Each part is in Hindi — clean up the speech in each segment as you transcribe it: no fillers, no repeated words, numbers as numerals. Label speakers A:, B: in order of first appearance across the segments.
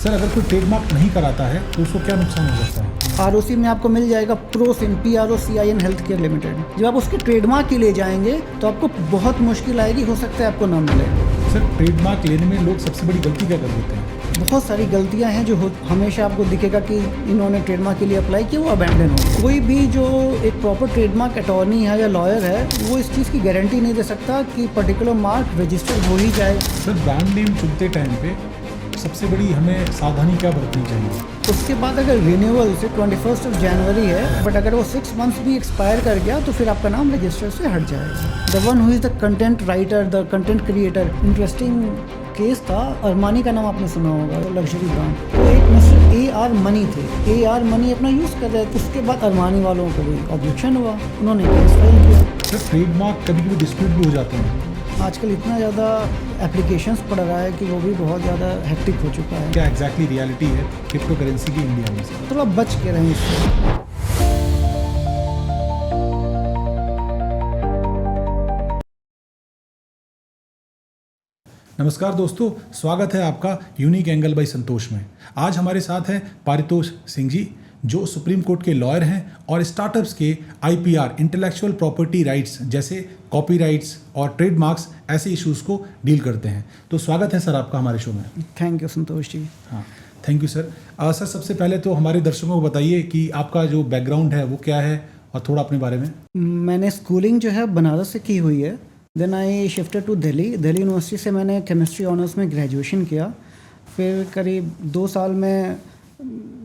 A: सर अगर कोई ट्रेडमार्क नहीं कराता है तो उसको क्या नुकसान हो सकता है?
B: आरओसी में आपको मिल जाएगा प्रोसिन PROCIN हेल्थ केयर लिमिटेड। जब आप उसके ट्रेडमार्क के लिए जाएंगे तो आपको बहुत मुश्किल आएगी, हो सकता है आपको ना मिले।
A: सर ट्रेडमार्क लेने में लोग सबसे बड़ी गलती क्या कर देते हैं?
B: बहुत सारी गलतियां हैं जो हमेशा आपको दिखेगा कि इन्होंने ट्रेडमार्क के लिए अप्लाई किया, वो अबैंडन हो। कोई भी जो एक प्रॉपर ट्रेडमार्क अटॉर्नी है या लॉयर है वो इस चीज़ की गारंटी नहीं दे सकता कि पर्टिकुलर मार्क रजिस्टर्ड हो ही जाए।
A: सर ब्रांड नेम चुनते टाइम पे सबसे बड़ी हमें सावधानी क्या बरतनी चाहिए?
B: उसके बाद अगर रिन्यूअल से 21 जनवरी है, बट अगर वो 6 मंथ्स भी एक्सपायर कर गया तो फिर आपका नाम रजिस्टर से हट जाएगा। The one who is the content writer, the content creator. Interesting case था, अरमानी का नाम आपने सुना होगा, लग्जरी ब्रांड। तो एक मिस्टर AR मनी थे, AR मनी अपना यूज़ कर रहे थे। उसके बाद अरमानी वालों को भी ऑब्जेक्शन हुआ, उन्होंने केस फाइल किया।
A: सर ट्रेडमार्क कभी कभी डिस्प्यूट भी हो जाते हैं।
B: आजकल इतना ज़्यादा एप्लीकेशंस पड़ रहा है कि वो भी बहुत ज़्यादा हेक्टिक हो चुका है।
A: क्या एग्जैक्टली रियलिटी है क्रिप्टो करेंसी की इंडिया में? सर
B: थोड़ा बच के रहें इससे।
A: नमस्कार दोस्तों, स्वागत है आपका यूनिक एंगल बाय संतोष में। आज हमारे साथ हैं पारितोष सिंह जी, जो सुप्रीम कोर्ट के लॉयर हैं और स्टार्टअप्स के IPR इंटेलेक्चुअल प्रॉपर्टी राइट्स जैसे कॉपीराइट्स और ट्रेडमार्क्स ऐसे इश्यूज़ को डील करते हैं। तो स्वागत है सर आपका हमारे शो में।
B: Thank you Santosh ji.
A: हाँ, थैंक यू सर। सर सबसे पहले तो हमारे दर्शकों को बताइए कि आपका जो बैकग्राउंड है वो क्या है और थोड़ा अपने बारे में।
B: मैंने स्कूलिंग जो है बनारस से की हुई है। Then I shifted to Delhi university से मैंने केमिस्ट्री ऑनर्स में ग्रेजुएशन किया। फिर करीब 2 साल में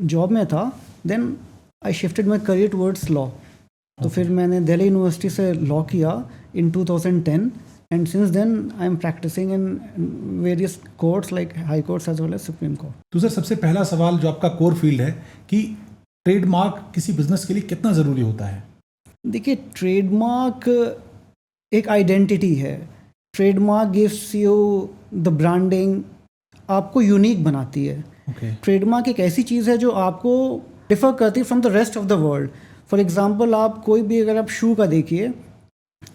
B: जॉब में था। Then I shifted my career towards law. तो फिर मैंने दिल्ली यूनिवर्सिटी से लॉ किया in 2010 and since then I am practising in various courts like high courts as well as supreme court.
A: तो सर सबसे पहला सवाल जो आपका कोर फील्ड है कि ट्रेडमार्क किसी बिजनेस के लिए कितना ज़रूरी होता है?
B: देखिए, ट्रेडमार्क एक आइडेंटिटी है। Trademark gives you the branding, आपको यूनिक बनाती है। ट्रेडमार्क एक ऐसी चीज़ है जो आपको डिफर करती है from the rest of the world. For example, आप कोई भी अगर आप शू का देखिए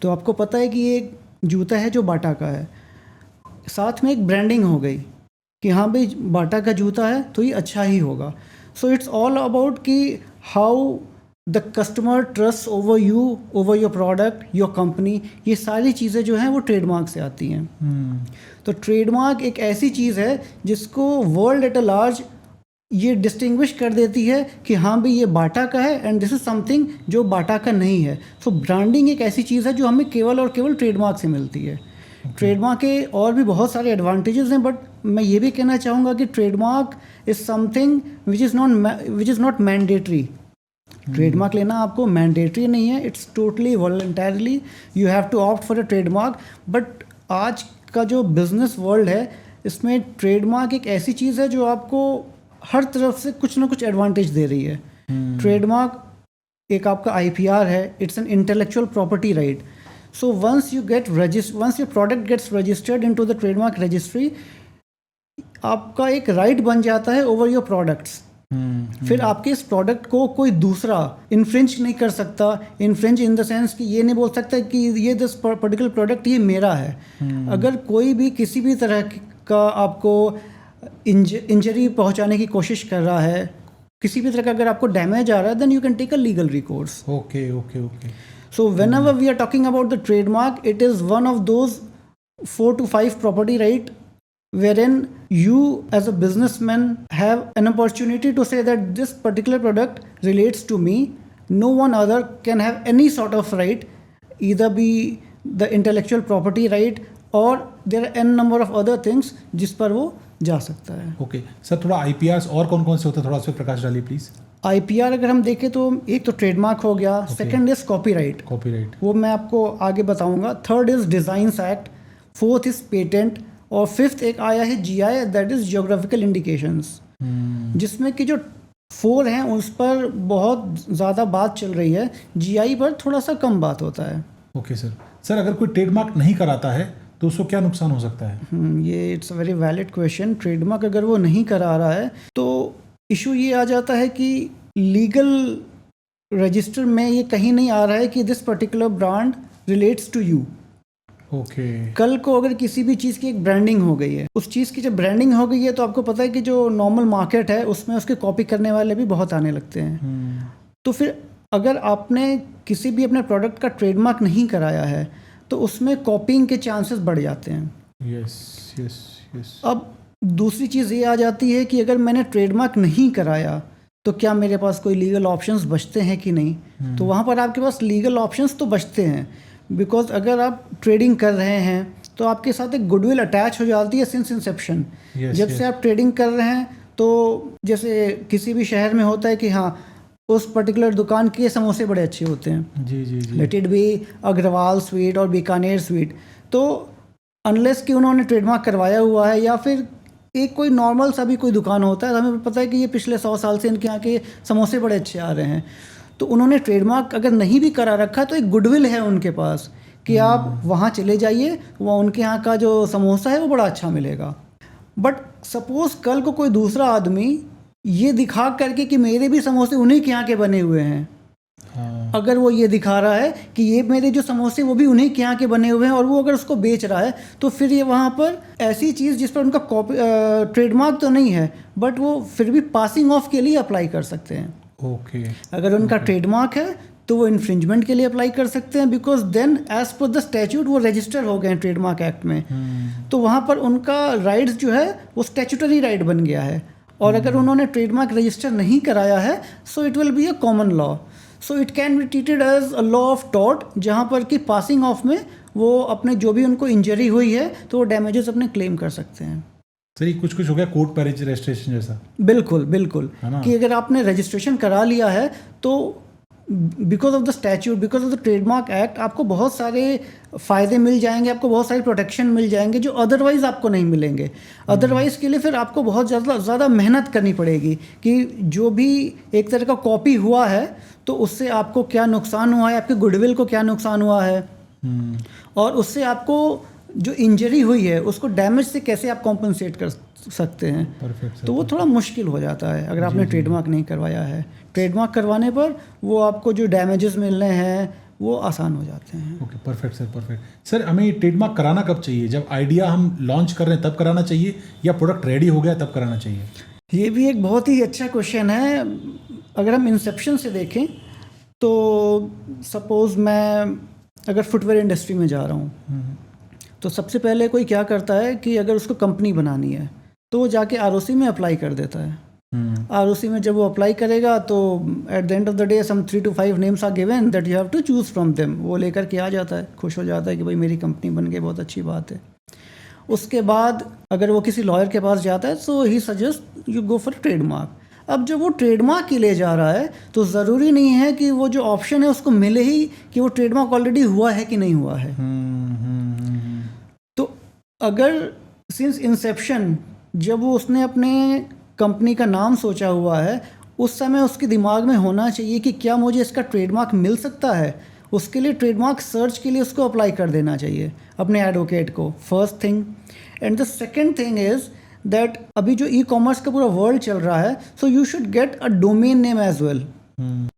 B: तो आपको पता है कि ये एक जूता है जो बाटा का है, साथ में एक ब्रांडिंग हो गई कि हाँ भाई बाटा का जूता है तो ये अच्छा ही होगा। सो इट्स ऑल अबाउट कि how the customer trust over you, over your product, your company. ये सारी चीज़ें जो हैं वो ट्रेडमार्क से आती हैं। तो ट्रेडमार्क एक ऐसी चीज़ है जिसको वर्ल्ड एट अ लार्ज ये डिस्टिंग्विश कर देती है कि हाँ भाई ये बाटा का है एंड दिस इज़ समथिंग जो बाटा का नहीं है। सो ब्रांडिंग एक ऐसी चीज़ है जो हमें केवल और केवल ट्रेडमार्क से मिलती है। ट्रेडमार्क के और भी बहुत सारे एडवांटेजेस हैं, बट मैं ये भी कहना चाहूँगा कि trademark is something which is not mandatory. Trademark लेना आपको मैंडेटरी नहीं है, it's totally voluntarily you have to opt for a trademark. But आज का जो बिजनेस वर्ल्ड है इसमें ट्रेडमार्क एक ऐसी चीज़ है जो आपको हर तरफ से कुछ ना कुछ एडवांटेज दे रही है। ट्रेडमार्क एक आपका IPR है, it's an intellectual property right. So once your product gets registered into the trademark registry, आपका एक राइट बन जाता है ओवर योर प्रोडक्ट्स। फिर आपके इस प्रोडक्ट को कोई दूसरा इन्फ्रिंज नहीं कर सकता। इन्फ्रिंज इन द सेंस कि ये नहीं बोल सकता कि ये दिस पर्टिकुलर प्रोडक्ट ये मेरा है। अगर कोई भी किसी भी तरह का आपको इंजरी पहुंचाने की कोशिश कर रहा है, किसी भी तरह का अगर आपको डैमेज आ रहा है, then you can take a legal recourse.
A: Okay.
B: So whenever we are talking about the trademark, it is one of those 4 to 5 property right wherein you as a businessman have an opportunity to say that this particular product relates to me. No one other can have any sort of right, either be the intellectual property right or there are n number of other things जिस पर वो जा सकता है।
A: ओके सर, थोड़ा IPRs और कौन कौन से होते हैं, थोड़ा उस पर प्रकाश डालिए प्लीज़।
B: IPR अगर हम देखें तो एक तो ट्रेडमार्क हो गया, सेकंड इज कॉपीराइट, वो मैं आपको आगे बताऊंगा। Third is designs act, fourth is patent और फिफ्थ एक आया है GI, that is geographical indications, जिसमें कि जो 4 हैं उस पर बहुत ज़्यादा बात चल रही है, GI पर थोड़ा सा कम बात होता है।
A: ओके सर अगर कोई ट्रेडमार्क नहीं कराता है तो उसको क्या नुकसान हो सकता है?
B: ये it's a very valid question. Trademark अगर वो नहीं करा रहा है तो इशू ये आ जाता है कि लीगल रजिस्टर में ये कहीं नहीं आ रहा है कि this particular brand relates to you.
A: Okay.
B: कल को अगर किसी भी चीज़ की एक ब्रांडिंग हो गई है, उस चीज़ की जब ब्रांडिंग हो गई है तो आपको पता है कि जो नॉर्मल मार्केट है उसमें उसके कॉपी करने वाले भी बहुत आने लगते हैं। तो फिर अगर आपने किसी भी अपने प्रोडक्ट का ट्रेडमार्क नहीं कराया है तो उसमें कॉपिंग के चांसेस बढ़ जाते हैं।
A: Yes yes yes.
B: अब दूसरी चीज़ ये आ जाती है कि अगर मैंने ट्रेडमार्क नहीं कराया तो क्या मेरे पास कोई लीगल ऑप्शंस बचते हैं कि नहीं। तो वहाँ पर आपके पास लीगल ऑप्शंस तो बचते हैं, बिकॉज अगर आप ट्रेडिंग कर रहे हैं तो आपके साथ एक गुडविल अटैच हो जाती है सिंस इंसेप्शन। जब से आप ट्रेडिंग कर रहे हैं तो जैसे किसी भी शहर में होता है कि हाँ उस पर्टिकुलर दुकान के समोसे बड़े अच्छे होते हैं,
A: जी जी जी,
B: let it be Agarwal sweet और बीकानेर स्वीट। तो अनलेस कि उन्होंने ट्रेडमार्क करवाया हुआ है या फिर एक कोई नॉर्मल सा भी कोई दुकान होता है, हमें पता है कि ये पिछले 100 साल से इनके यहाँ के समोसे बड़े अच्छे आ रहे हैं, तो उन्होंने ट्रेडमार्क अगर नहीं भी करा रखा तो एक गुडविल है उनके पास कि आप वहाँ चले जाइए, वहाँ उनके यहाँ का जो समोसा है वो बड़ा अच्छा मिलेगा। बट सपोज़ कल को कोई दूसरा आदमी ये दिखा करके कि मेरे भी समोसे उन्हीं के यहाँ के बने हुए हैं, अगर वो ये दिखा रहा है कि ये मेरे जो समोसे वो भी उन्हीं के यहाँ के बने हुए हैं और वो अगर उसको बेच रहा है, तो फिर ये वहाँ पर ऐसी चीज़ जिस पर उनका कॉपी ट्रेडमार्क तो नहीं है बट वो फिर भी पासिंग ऑफ के लिए अप्लाई कर सकते हैं।
A: ओके।
B: अगर उनका ट्रेडमार्क है तो वो इन्फ्रिंजमेंट के लिए अप्लाई कर सकते हैं, because then as per the statute वो रजिस्टर हो गए हैं ट्रेडमार्क एक्ट में। तो वहाँ पर उनका राइट्स जो है वो स्टैच्यूटरी राइट बन गया है। और अगर उन्होंने ट्रेडमार्क रजिस्टर नहीं कराया है so it will be a common law, so it can be treated as a law of tort, जहाँ पर कि पासिंग ऑफ में वो अपने जो भी उनको इंजरी हुई है तो वो डैमेजेस अपने क्लेम कर सकते हैं।
A: सर ये कुछ हो गया कोर्ट मैरिज रजिस्ट्रेशन जैसा।
B: बिल्कुल बिल्कुल, कि अगर आपने रजिस्ट्रेशन करा लिया है तो because of the statute, because of the trademark act आपको बहुत सारे फ़ायदे मिल जाएंगे, आपको बहुत सारी प्रोटेक्शन मिल जाएंगे जो अदरवाइज़ आपको नहीं मिलेंगे। अदरवाइज़ के लिए फिर आपको बहुत ज़्यादा मेहनत करनी पड़ेगी कि जो भी एक तरह का कॉपी हुआ है तो उससे आपको क्या नुकसान हुआ है, आपके गुडविल को क्या नुकसान हुआ है, और उससे आपको जो इंजरी हुई है उसको डैमेज से कैसे आप कॉम्पनसेट कर सकते हैं।
A: परफेक्ट।
B: तो वो थोड़ा मुश्किल हो जाता है अगर आपने ट्रेडमार्क नहीं करवाया है। ट्रेडमार्क करवाने पर वो आपको जो डैमेजेस मिलने हैं वो आसान हो जाते हैं।
A: Okay, perfect sir, perfect. Sir हमें ट्रेडमार्क कराना कब चाहिए? जब आइडिया हम लॉन्च कर रहे हैं तब कराना चाहिए या प्रोडक्ट रेडी हो गया तब कराना चाहिए?
B: ये भी एक बहुत ही अच्छा क्वेश्चन है। अगर हम इंसेप्शन से देखें तो सपोज़ मैं अगर फुटवेयर इंडस्ट्री में जा रहा हूँ तो सबसे पहले कोई क्या करता है कि अगर उसको कंपनी बनानी है तो वो जाके आरओसी में अप्लाई कर देता है। आरओसी में जब वो अप्लाई करेगा तो at the end of the day some 3 to 5 names are given that you have to choose from them. वो लेकर के आ जाता है, खुश हो जाता है कि भाई मेरी कंपनी बन गई, बहुत अच्छी बात है। उसके बाद अगर वो किसी लॉयर के पास जाता है सो ही suggest you go for trademark. अब जब वो ट्रेडमार्क के लिए जा रहा है तो ज़रूरी नहीं है कि वो जो ऑप्शन है उसको मिले ही कि वो ट्रेडमार्क ऑलरेडी हुआ है कि नहीं हुआ है। तो अगर सिंस इंसेप्शन जब वो उसने अपने कंपनी का नाम सोचा हुआ है उस समय उसके दिमाग में होना चाहिए कि क्या मुझे इसका ट्रेडमार्क मिल सकता है, उसके लिए ट्रेडमार्क सर्च के लिए उसको अप्लाई कर देना चाहिए अपने एडवोकेट को, first thing. And the second thing is that अभी जो ई कॉमर्स का पूरा वर्ल्ड चल रहा है so you should get a domain name as well.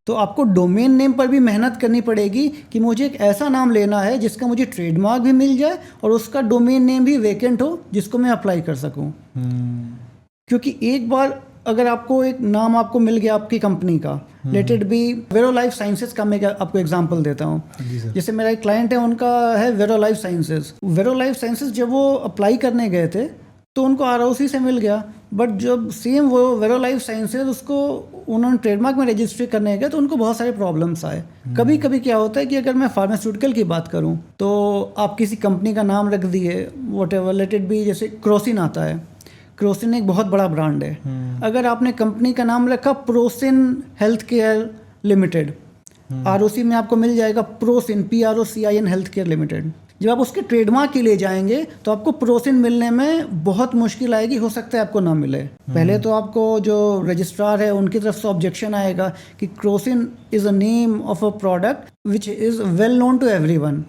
B: तो आपको डोमेन नेम पर भी मेहनत करनी पड़ेगी कि मुझे एक ऐसा नाम लेना है जिसका मुझे ट्रेडमार्क भी मिल जाए और उसका डोमेन नेम भी वेकेंट हो जिसको मैं अप्लाई कर सकूं। क्योंकि एक बार अगर आपको एक नाम आपको मिल गया आपकी कंपनी का, let it be Vero life sciences का, मैं आपको एग्जांपल देता हूँ। जैसे मेरा एक क्लाइंट है, उनका है वेरो लाइफ साइंसेज। वेरो लाइफ साइंसेज जब वो अप्लाई करने गए थे तो उनको आरओसी से मिल गया, बट जब सेम वो वेरो लाइफ साइंसेज उसको उन्होंने ट्रेडमार्क में रजिस्ट्री करने गए तो उनको बहुत सारे प्रॉब्लम्स आए। कभी कभी क्या होता है कि अगर मैं फार्मास्यूटिकल की बात करूं तो आप किसी कंपनी का नाम रख दिए, what ever, late it B, जैसे क्रोसिन आता है, क्रोसिन एक बहुत बड़ा ब्रांड है। अगर आपने कंपनी का नाम रखा प्रोसिन हेल्थ केयर लिमिटेड, आरओसी में आपको मिल जाएगा प्रोसिन, PROCIN हेल्थ केयर लिमिटेड। जब आप उसके ट्रेडमार्क के लिए जाएंगे तो आपको प्रोसिन मिलने में बहुत मुश्किल आएगी, हो सकता है आपको ना मिले। पहले तो आपको जो रजिस्ट्रार है उनकी तरफ से ऑब्जेक्शन आएगा कि Crocin is a name of a product which is well known to everyone.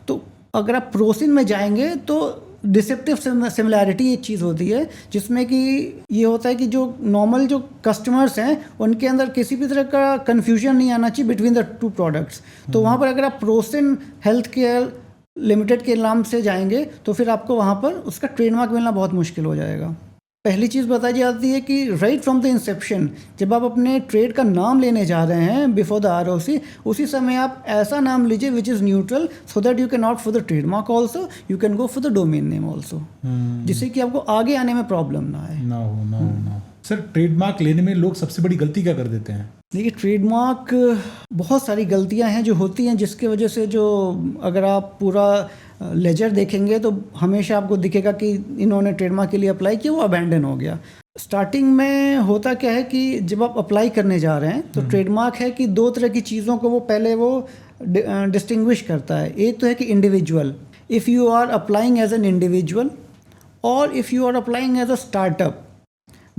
B: तो अगर आप प्रोसिन में जाएंगे तो डिसेप्टिव सिमिलैरिटी एक चीज़ होती है जिसमें कि ये होता है कि जो नॉर्मल जो कस्टमर्स हैं उनके अंदर किसी भी तरह का कन्फ्यूजन नहीं आना चाहिए बिटवीन द टू प्रोडक्ट्स। तो वहाँ पर अगर आप प्रोसिन हेल्थ केयर लिमिटेड के नाम से जाएंगे तो फिर आपको वहाँ पर उसका ट्रेडमार्क मिलना बहुत मुश्किल हो जाएगा। पहली चीज़ बताई जाती है कि राइट फ्रॉम द इंसेप्शन, जब आप अपने ट्रेड का नाम लेने जा रहे हैं बिफोर द आरओसी, उसी समय आप ऐसा नाम लीजिए which is neutral, so that you can not for the trademark also, you can go for the domain name also, जिससे कि आपको आगे आने में प्रॉब्लम ना आए।
A: ना हो। सर, ट्रेडमार्क लेने में लोग सबसे बड़ी गलती क्या कर देते हैं?
B: देखिए, ट्रेडमार्क बहुत सारी गलतियां हैं जो होती हैं, जिसकी वजह से जो अगर आप पूरा लेजर देखेंगे तो हमेशा आपको दिखेगा कि इन्होंने ट्रेडमार्क के लिए अप्लाई किया, वो अबैंडन हो गया। स्टार्टिंग में होता क्या है कि जब आप अप्लाई करने जा रहे हैं तो ट्रेडमार्क है कि दो तरह की चीज़ों को वो पहले डिस्टिंग्विश करता है। एक तो है कि individual, if you are applying as an individual और if you are applying as a startup,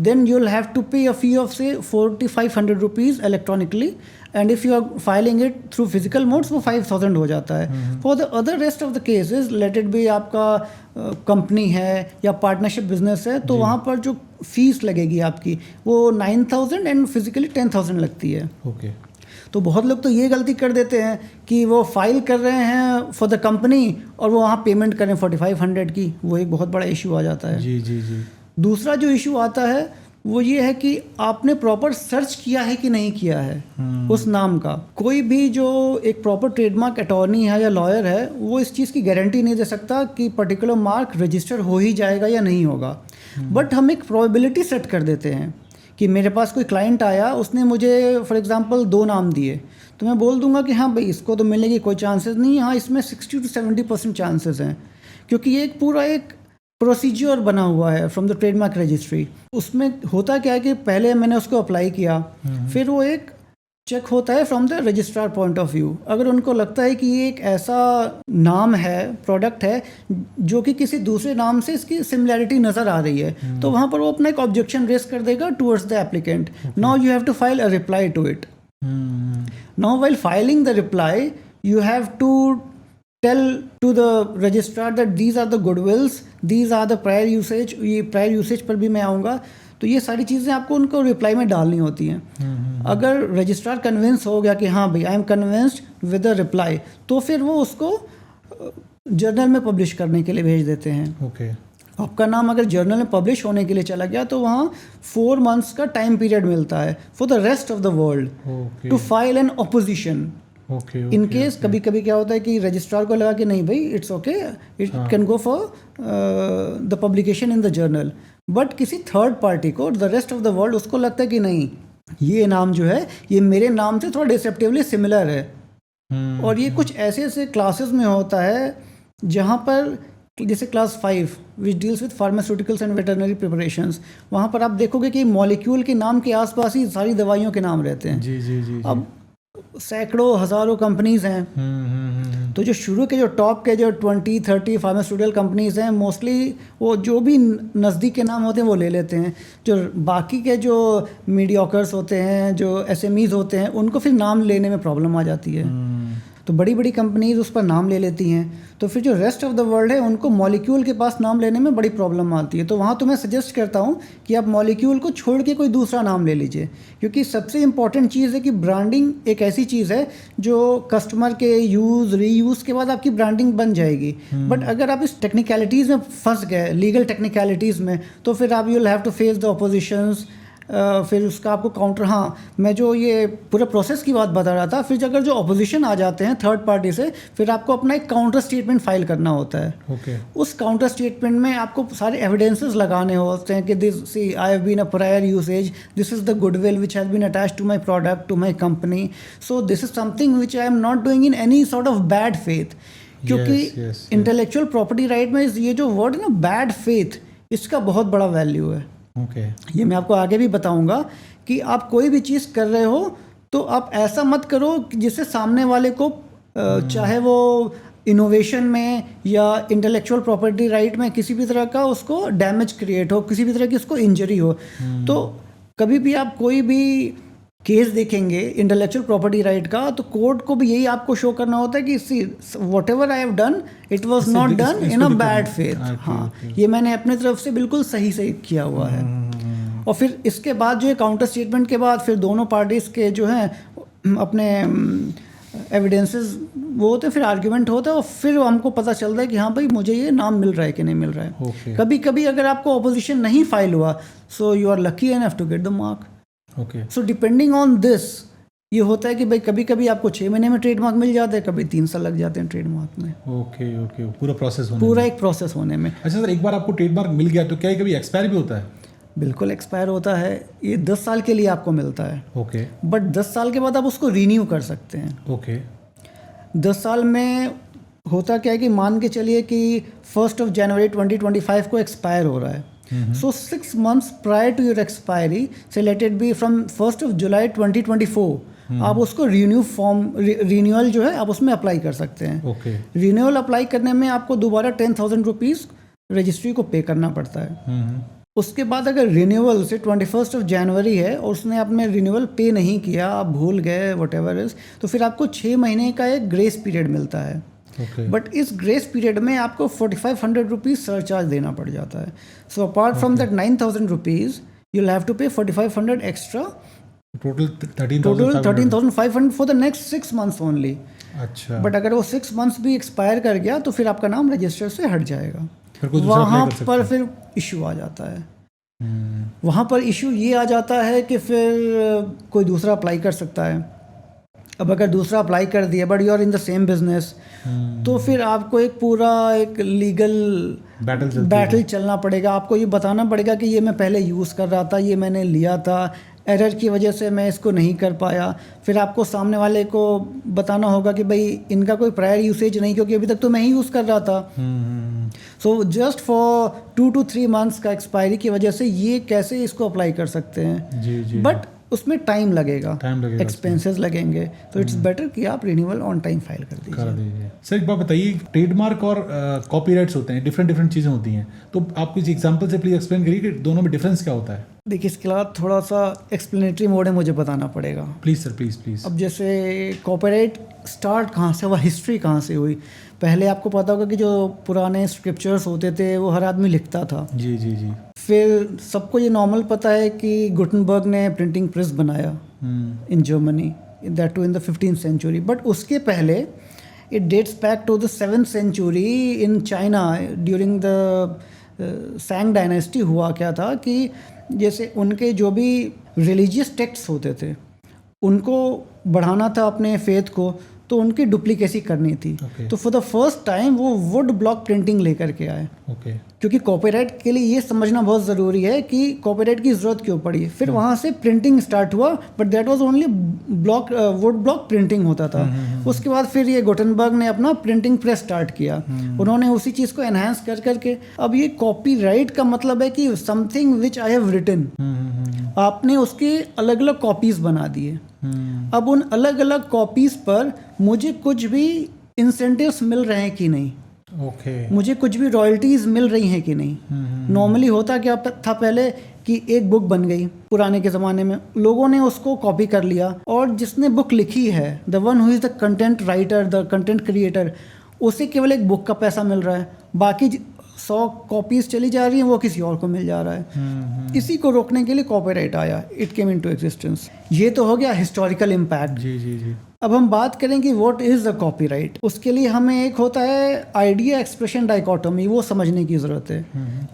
B: then you'll have to pay a fee of say 4,500 rupees electronically, and if you are filing it through physical modes वो 5,000 हो जाता है। For the other rest of the cases, let it be आपका कंपनी है या पार्टनरशिप बिजनेस है, तो वहाँ पर जो फीस लगेगी आपकी वो 9,000 एंड फिजिकली 10,000 लगती है।
A: ओके।
B: तो बहुत लोग तो ये गलती कर देते हैं कि वो फाइल कर रहे हैं फॉर द कंपनी और वो वहाँ पेमेंट करें 4,500 की, वो एक बहुत बड़ा इशू आ जाता है।
A: जी जी जी।
B: दूसरा जो इशू आता है वो ये है कि आपने प्रॉपर सर्च किया है कि नहीं किया है उस नाम का। कोई भी जो एक प्रॉपर ट्रेडमार्क अटॉर्नी है या लॉयर है, वो इस चीज़ की गारंटी नहीं दे सकता कि पर्टिकुलर मार्क रजिस्टर हो ही जाएगा या नहीं होगा। बट हम एक प्रोबेबिलिटी सेट कर देते हैं कि मेरे पास कोई क्लाइंट आया, उसने मुझे फॉर एग्जांपल 2 नाम दिए, तो मैं बोल दूंगा कि हाँ भाई इसको तो मिलने की कोई चांसेस नहीं, हाँ इसमें 60 to 70% चांसेस हैं, क्योंकि ये एक पूरा एक प्रोसीजर बना हुआ है फ्रॉम द ट्रेडमार्क रजिस्ट्री। उसमें होता क्या है कि पहले मैंने उसको अप्लाई किया, फिर वो एक चेक होता है from the registrar point of view. अगर उनको लगता है कि ये एक ऐसा नाम है, प्रोडक्ट है जो कि किसी दूसरे नाम से इसकी सिमिलैरिटी नज़र आ रही है, तो वहाँ पर वो अपना एक ऑब्जेक्शन रेज कर देगा towards the applicant. Now you have to file a reply to it. Now while filing the reply you have to tell to the registrar that these are the goodwills, these are the prior usage। ये prior usage पर भी मैं आऊँगा। तो ये सारी चीज़ें आपको उनको रिप्लाई में डालनी होती हैं। अगर रजिस्ट्रार कन्विंस हो गया कि हाँ भाई I am convinced with the reply, तो फिर वो उसको जर्नल में पब्लिश करने के लिए भेज देते हैं।
A: ओके।
B: आपका नाम अगर जर्नल में पब्लिश होने के लिए चला गया तो वहाँ 4 months का टाइम पीरियड मिलता है for the rest of the world to file an opposition. In case कभी कभी क्या होता है कि रजिस्ट्रार को लगा कि नहीं भाई it's okay, it can go for the publication in the journal, but किसी थर्ड पार्टी को, the rest of the world, उसको लगता है कि नहीं ये नाम जो है ये मेरे नाम से थोड़ा डिसेप्टिवली सिमिलर है। और ये कुछ ऐसे ऐसे क्लासेस में होता है जहाँ पर जैसे class 5 which deals with pharmaceuticals and veterinary preparations, वहाँ पर आप देखोगे कि मॉलिक्यूल के नाम के आसपास ही सारी दवाइयों के नाम रहते हैं।
A: जी जी जी।
B: अब सैकड़ों हज़ारों कंपनीज़ हैं, तो जो शुरू के जो टॉप के जो 20-30 फार्मास्यूटिकल कंपनीज़ हैं, मोस्टली वो जो भी नज़दीक के नाम होते हैं वो ले लेते हैं। जो बाकी के जो मीडियोकर्स होते हैं, जो एसएमईज़ होते हैं, उनको फिर नाम लेने में प्रॉब्लम आ जाती है। तो बड़ी बड़ी कंपनीज उस पर नाम ले लेती हैं, तो फिर जो रेस्ट ऑफ द वर्ल्ड है उनको मॉलिक्यूल के पास नाम लेने में बड़ी प्रॉब्लम आती है। तो वहाँ तो मैं सजेस्ट करता हूँ कि आप मॉलिक्यूल को छोड़ के कोई दूसरा नाम ले लीजिए, क्योंकि सबसे इम्पॉर्टेंट चीज़ है कि ब्रांडिंग एक ऐसी चीज़ है जो कस्टमर के यूज़ रीयूज़ के बाद आपकी ब्रांडिंग बन जाएगी। बट अगर आप इस टेक्निकलिटीज़ में फंस गए, लीगल टेक्निकलिटीज़ में, तो फिर आप you will have to face the oppositions, फिर उसका आपको काउंटर। हाँ, मैं जो ये पूरा प्रोसेस की बात बता रहा था, फिर अगर जो ऑपोजिशन आ जाते हैं थर्ड पार्टी से, फिर आपको अपना एक काउंटर स्टेटमेंट फाइल करना होता है।
A: ओके।
B: उस काउंटर स्टेटमेंट में आपको सारे एविडेंसेस लगाने होते हैं कि this see I have been a prior usage, this is the goodwill which has been attached to my product, to my company, so this is something which I am not doing in any sort of bad faith. क्योंकि इंटेलेक्चुअल प्रॉपर्टी राइट में ये जो वर्ड है ना, बैड फेथ, इसका बहुत बड़ा वैल्यू है। ये मैं आपको आगे भी बताऊंगा कि आप कोई भी चीज़ कर रहे हो तो आप ऐसा मत करो जिससे सामने वाले को चाहे वो इनोवेशन में या इंटेलेक्चुअल प्रॉपर्टी राइट में किसी भी तरह का उसको डैमेज क्रिएट हो, किसी भी तरह की उसको इंजरी हो। तो कभी भी आप कोई भी केस देखेंगे इंटेलेक्चुअल प्रॉपर्टी राइट का, तो कोर्ट को भी यही आपको शो करना होता है कि see what ever I have done it was not done in a bad faith. हाँ, ये मैंने अपने तरफ से बिल्कुल सही से किया हुआ है। और फिर इसके बाद जो है काउंटर स्टेटमेंट के बाद फिर दोनों पार्टीज़ के जो हैं अपने एविडेंसेस वो होते हैं, फिर आर्ग्यूमेंट होता है और फिर हमको पता चलता है कि हाँ भाई मुझे ये नाम मिल रहा है कि नहीं मिल रहा है।
A: Okay.
B: कभी कभी अगर आपको ऑपोजिशन नहीं फाइल हुआ, so you are lucky enough to get the mark.
A: Okay.
B: So depending on this ये होता है कि भाई कभी कभी आपको 6 महीने में ट्रेडमार्क मिल जाता है, कभी 3 साल लग जाते हैं ट्रेडमार्क में।
A: ओके ओके, पूरा प्रोसेस होने
B: पूरा
A: में।
B: एक प्रोसेस होने में।
A: अच्छा सर, एक बार आपको ट्रेडमार्क मिल गया तो क्या ये कभी एक्सपायर भी होता है?
B: बिल्कुल एक्सपायर होता है, ये 10 साल के लिए आपको मिलता है।
A: ओके
B: बट 10 साल के बाद आप उसको रीन्यू कर सकते हैं।
A: ओके
B: 10 साल में होता क्या है कि मान के चलिए कि 1 जनवरी 2025 को एक्सपायर हो रहा है। So 6 months prior to your expiry, say let it be from 1 July 2024, आप उसको रिन्यूअल जो है आप उसमें अप्लाई कर सकते हैं।
A: ओके।
B: रिन्यूअल अप्लाई करने में आपको दोबारा 10,000 रुपीज़ रजिस्ट्री को पे करना पड़ता है। उसके बाद अगर रिन्यूअल से 21 जनवरी है और उसने आपने रिन्यूअल पे नहीं किया, आप भूल गए व्हाटएवर इज, तो फिर आपको 6 महीने का एक ग्रेस पीरियड मिलता है। बट इस ग्रेस पीरियड में आपको 4500 रुपीज़ सरचार्ज देना पड़ जाता है। So apart from that 9,000 rupees you will have to pay 4500 extra,
A: total
B: total 13,500 for the next 6 months only.
A: अच्छा।
B: बट अगर वो 6 months भी एक्सपायर कर गया तो फिर आपका नाम रजिस्टर से हट जाएगा।
A: फिर कोई दूसरा
B: वहाँ
A: apply कर सकता
B: पर
A: है?
B: फिर इशू आ जाता है। वहाँ पर इशू ये आ जाता है कि फिर कोई दूसरा अप्लाई कर सकता है। अब अगर दूसरा अप्लाई कर दिया but you are in the same business, तो फिर आपको एक पूरा एक लीगल बैटल चलना पड़ेगा। आपको ये बताना पड़ेगा कि ये मैं पहले यूज़ कर रहा था, ये मैंने लिया था, एरर की वजह से मैं इसको नहीं कर पाया। फिर आपको सामने वाले को बताना होगा कि भाई इनका कोई प्रायर यूसेज नहीं, क्योंकि अभी तक तो मैं ही यूज़ कर रहा था। So just for 2 to 3 months का एक्सपायरी की वजह से ये कैसे इसको अप्लाई कर सकते हैं।
A: जी।
B: बट उसमें टाइम लगेगा, एक्सपेंसेस लगेंगे, तो इट्स बेटर कि आप रिन्यूअल ऑन टाइम फाइल कर दीजिए।
A: सर एक बात बताइए, ट्रेडमार्क और कॉपीराइट्स होते हैं, डिफरेंट चीज़ें होती हैं, तो आप कुछ एग्जांपल से प्लीज एक्सप्लेन करिए कि दोनों में डिफरेंस क्या होता है।
B: देखिए इसके अलावा थोड़ा सा एक्सप्लेनेटरी मोड है, मुझे बताना पड़ेगा।
A: Please sir, please.
B: अब जैसे कॉपीराइट स्टार्ट कहाँ से हुआ, हिस्ट्री कहाँ से हुई। पहले आपको पता होगा कि जो पुराने स्क्रिप्चर्स होते थे वो हर आदमी लिखता था।
A: जी।
B: फिर सबको ये नॉर्मल पता है कि गुटनबर्ग ने प्रिंटिंग प्रेस बनाया in Germany, that too in the 15th century। But उसके पहले it dates back to the 7th century in China during the Song dynasty. हुआ क्या था कि जैसे उनके जो भी रिलीजियस टेक्स्ट होते थे उनको बढ़ाना था अपने फेथ को, तो उनकी डुप्लीकेसी करनी थी। तो फॉर द फर्स्ट टाइम वो वुड ब्लॉक प्रिंटिंग लेकर के आए। क्योंकि कॉपीराइट के लिए ये समझना बहुत ज़रूरी है कि कॉपीराइट की ज़रूरत क्यों पड़ी। फिर वहाँ से प्रिंटिंग स्टार्ट हुआ, but that was only would block printing होता था। उसके बाद फिर ये गुटनबर्ग ने अपना प्रिंटिंग प्रेस स्टार्ट किया। उन्होंने उसी चीज़ को एनहांस कर करके, अब ये कॉपीराइट का मतलब है कि something which I have written, आपने उसके अलग अलग कॉपीज़ बना दिए। अब उन अलग अलग कॉपीज़ पर मुझे कुछ भी इंसेंटिव्स मिल रहे हैं कि नहीं, मुझे कुछ भी रॉयल्टीज़ मिल रही हैं कि नहीं। नॉर्मली होता क्या था पहले कि एक बुक बन गई पुराने के ज़माने में, लोगों ने उसको कॉपी कर लिया, और जिसने बुक लिखी है, the one who is the content writer, the content creator, उसे केवल एक बुक का पैसा मिल रहा है, बाकी 100 कॉपीज़ चली जा रही हैं, वो किसी और को मिल जा रहा है। इसी को रोकने के लिए कॉपीराइट आया, इट केम इनटू एग्जिस्टेंस। ये तो हो गया हिस्टोरिकल इम्पैक्ट।
A: जी।
B: अब हम बात करें कि व्हाट इज़ द कॉपीराइट। उसके लिए हमें एक होता है आइडिया एक्सप्रेशन डाइकोटोमी, वो समझने की ज़रूरत है।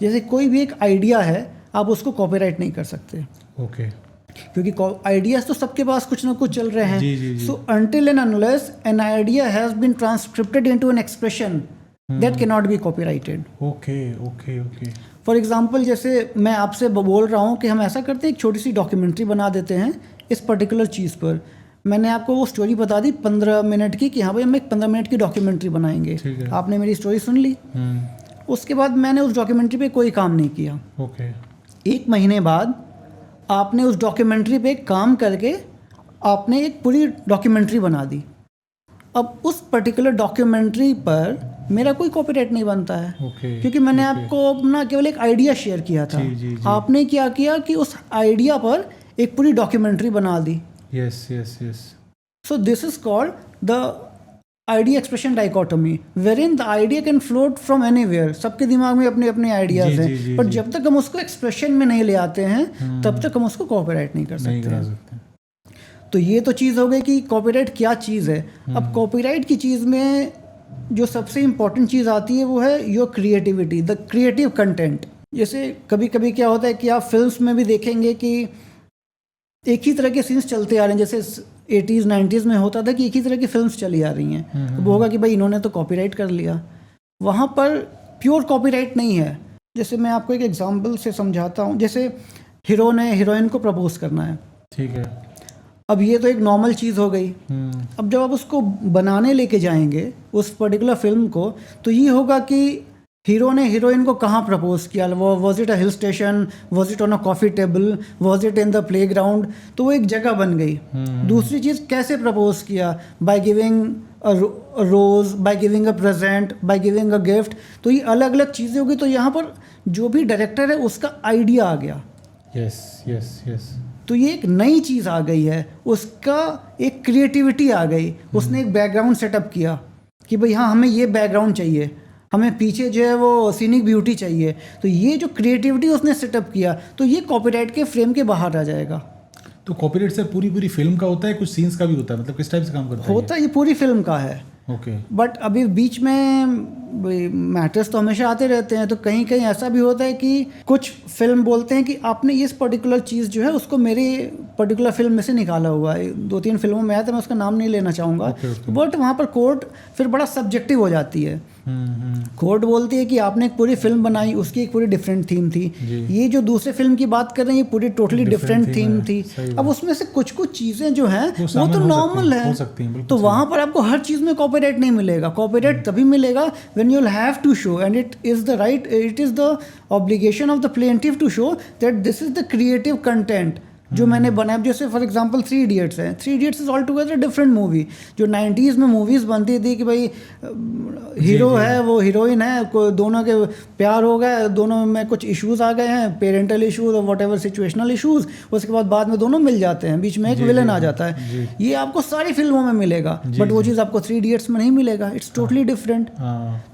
B: जैसे कोई भी एक आइडिया है, आप उसको कॉपीराइट नहीं कर सकते। क्योंकि आइडियाज तो सबके पास कुछ ना कुछ चल रहे हैं। So until and unless an idea has been transcripted into an expression, that cannot be copyrighted.
A: Okay.
B: For example जैसे मैं आपसे बोल रहा हूँ कि हम ऐसा करते हैं, एक छोटी सी डॉक्यूमेंट्री बना देते हैं इस पर्टिकुलर चीज़ पर। मैंने आपको वो स्टोरी बता दी 15 मिनट की कि हाँ भाई हम एक 15 मिनट की डॉक्यूमेंट्री बनाएंगे। आपने मेरी स्टोरी सुन ली। उसके बाद मैंने उस डॉक्यूमेंट्री पे कोई काम नहीं किया। 1 महीने बाद आपने उस डॉक्यूमेंट्री पे काम करके आपने एक पूरी डॉक्यूमेंट्री बना दी। अब उस पर्टिकुलर डॉक्यूमेंट्री पर मेरा कोई कॉपीराइट नहीं बनता है। क्योंकि मैंने आपको अपना केवल एक आइडिया शेयर किया था। आपने क्या किया कि उस आइडिया पर एक पूरी डॉक्यूमेंट्री बना दी।
A: Yes.
B: So this is called the idea expression dichotomy, wherein the idea can float from anywhere. सबके दिमाग में अपने अपने आइडियाज हैं, पर जब तक हम उसको एक्सप्रेशन में नहीं ले आते हैं तब तक हम उसको कॉपीराइट नहीं कर सकते। तो ये तो चीज़ हो गई कि कॉपीराइट क्या चीज़ है। अब कॉपीराइट की चीज़ में जो सबसे इम्पोर्टेंट चीज़ आती है वो है your creativity, the creative content. जैसे कभी कभी क्या होता है कि आप फिल्म्स में भी देखेंगे कि एक ही तरह के सीन्स चलते आ रहे हैं, जैसे 80s 90s में होता था कि एक ही तरह की फिल्म्स चली आ रही हैं, तो वो होगा कि भाई इन्होंने तो कॉपीराइट कर लिया। वहाँ पर प्योर कॉपीराइट नहीं है। जैसे मैं आपको एक एग्जांपल से समझाता हूँ। जैसे हीरो ने हीरोइन को प्रपोज करना है, ठीक है। अब ये तो एक नॉर्मल चीज़ हो गई। अब जब आप उसको बनाने लेके जाएंगे उस पर्टिकुलर फिल्म को, तो ये होगा कि हीरो ने हीरोइन को कहाँ प्रपोज किया, वो was it a hill station, was it on a coffee table, was it in the play ground, तो वो एक जगह बन गई। दूसरी चीज़ कैसे प्रपोज किया, by giving a rose, by giving a present, by giving a gift, तो ये अलग अलग चीज़ें होगी। तो यहाँ पर जो भी डायरेक्टर है उसका आइडिया आ गया।
A: Yes yes yes.
B: तो ये एक नई चीज़ आ गई है, उसका एक क्रिएटिविटी आ गई। उसने एक बैकग्राउंड सेटअप किया कि भाई हाँ हमें ये बैकग्राउंड चाहिए, हमें पीछे जो है वो सीनिक ब्यूटी चाहिए। तो ये जो क्रिएटिविटी उसने सेटअप किया, तो ये कॉपीराइट के फ्रेम के बाहर आ जाएगा।
A: तो कॉपीराइट से पूरी फिल्म का होता है, कुछ सीन्स का भी होता है, मतलब किस टाइप से काम करता है?
B: होता है, ये पूरी फिल्म का है।
A: ओके।
B: बट अभी बीच में मैटर्स तो हमेशा आते रहते हैं, तो कहीं कहीं ऐसा भी होता है कि कुछ फिल्म बोलते हैं कि आपने इस पर्टिकुलर चीज़ जो है उसको मेरी पर्टिकुलर फिल्म में से निकाला हुआ है। 2-3 फिल्मों में आया था, मैं उसका नाम नहीं लेना चाहूँगा। बट वहाँ पर कोर्ट फिर बड़ा सब्जेक्टिव हो जाती है। कोर्ट बोलती है कि आपने एक पूरी फिल्म बनाई, उसकी एक पूरी डिफरेंट थीम थी। ये जो दूसरे फिल्म की बात कर रहे हैं ये पूरी टोटली डिफरेंट थीम थी। अब उसमें से कुछ कुछ चीज़ें जो हैं वो तो नॉर्मल है, तो वहाँ पर आपको हर चीज़ में कॉपीराइट नहीं मिलेगा। कॉपीराइट तभी मिलेगा when you will have to show, and it is the obligation of the plaintiff to show that this is the creative content जो मैंने बनाया। जैसे फॉर एग्जांपल 3 इडियट्स है। 3 idiots is all together different movie. जो 90s में मूवीज़ बनती थी कि भाई हीरो है, वो हीरोइन है, दोनों के प्यार हो गया, दोनों में कुछ इश्यूज़ आ गए हैं, पेरेंटल इश्यूज़ और वट एवर सिचुएशनल इश्यूज़, उसके बाद में दोनों मिल जाते हैं, बीच में एक विलन आ जाता है। ये आपको सारी फिल्मों में मिलेगा, बट वो चीज़ आपको 3 इडियट्स में नहीं मिलेगा। It's totally different.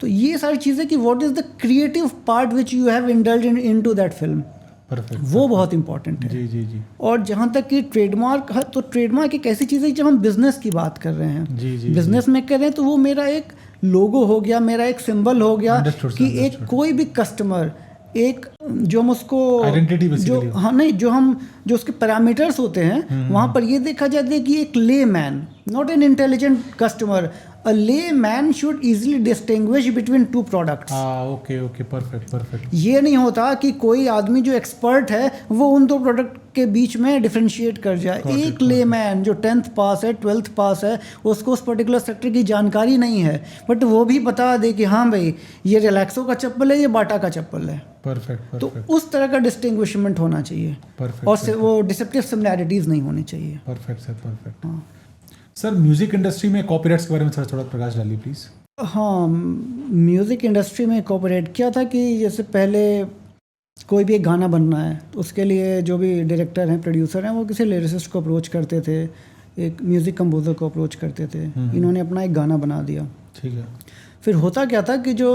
B: तो ये सारी चीज़ें कि what is the creative part which you have indulged into that film, वो बहुत इंपॉर्टेंट है।
A: जी।
B: और जहाँ तक कि ट्रेडमार्क है, तो ट्रेडमार्क एक ऐसी चीज़ है जब हम बिजनेस की बात कर रहे हैं, बिजनेस में कर रहे हैं, तो वो मेरा एक लोगो हो गया, मेरा एक सिंबल हो गया कि एक कोई भी कस्टमर, एक जो हम उसको जो हाँ नहीं जो उसके पैरामीटर्स होते हैं, वहाँ पर ये देखा जाता है कि एक ले man, not an intelligent customer, a layman should easily distinguish between 2 products.
A: Okay, perfect.
B: ये नहीं होता कि कोई आदमी जो एक्सपर्ट है वो उन 2 प्रोडक्ट के बीच में डिफरेंशिएट कर जाए। एक लेमैन जो 10th पास है, 12th पास है, उसको उस पर्टिकुलर सेक्टर की जानकारी नहीं है, बट वो भी बता दे कि हाँ भाई ये रिलैक्सो का चप्पल है, ये बाटा का चप्पल है।
A: परफेक्ट।
B: तो उस तरह का डिस्टिंग्विशमेंट होना चाहिए। और वो डिसेप्टिव सिमिलैरिटीज नहीं होनी चाहिए।
A: परफेक्ट। हाँ सर, म्यूजिक इंडस्ट्री में कॉपीराइट्स के बारे में थोड़ा प्रकाश डालिए प्लीज़।
B: हाँ, म्यूज़िक इंडस्ट्री में कॉपीराइट क्या था कि जैसे पहले कोई भी एक गाना बनना है तो उसके लिए जो भी डायरेक्टर हैं, प्रोड्यूसर हैं, वो किसी लिरिसिस्ट को अप्रोच करते थे, एक म्यूज़िक कंपोजर को अप्रोच करते थे। इन्होंने अपना एक गाना बना दिया, ठीक है। फिर होता क्या था कि जो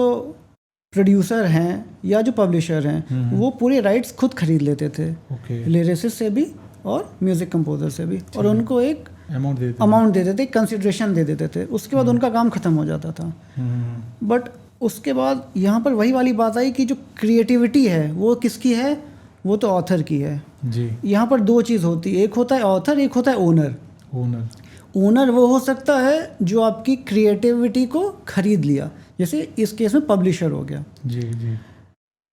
B: प्रोड्यूसर हैं या जो पब्लिशर हैं वो पूरे राइट्स खुद खरीद लेते थे, लिरिसिस्ट से भी और म्यूज़िक कंपोजर से भी, और उनको एक अमाउंट दे देते, कंसिडरेशन दे देते थे। उसके बाद उनका काम ख़त्म हो जाता था। बट उसके बाद यहाँ पर वही वाली बात आई कि जो क्रिएटिविटी है वो किसकी है, वो तो ऑथर की है जी। यहाँ पर 2 चीज़ होती है, एक होता है ऑथर, एक होता है ओनर वो हो सकता है जो आपकी क्रिएटिविटी को खरीद लिया, जैसे इस केस में पब्लिशर हो गया जी।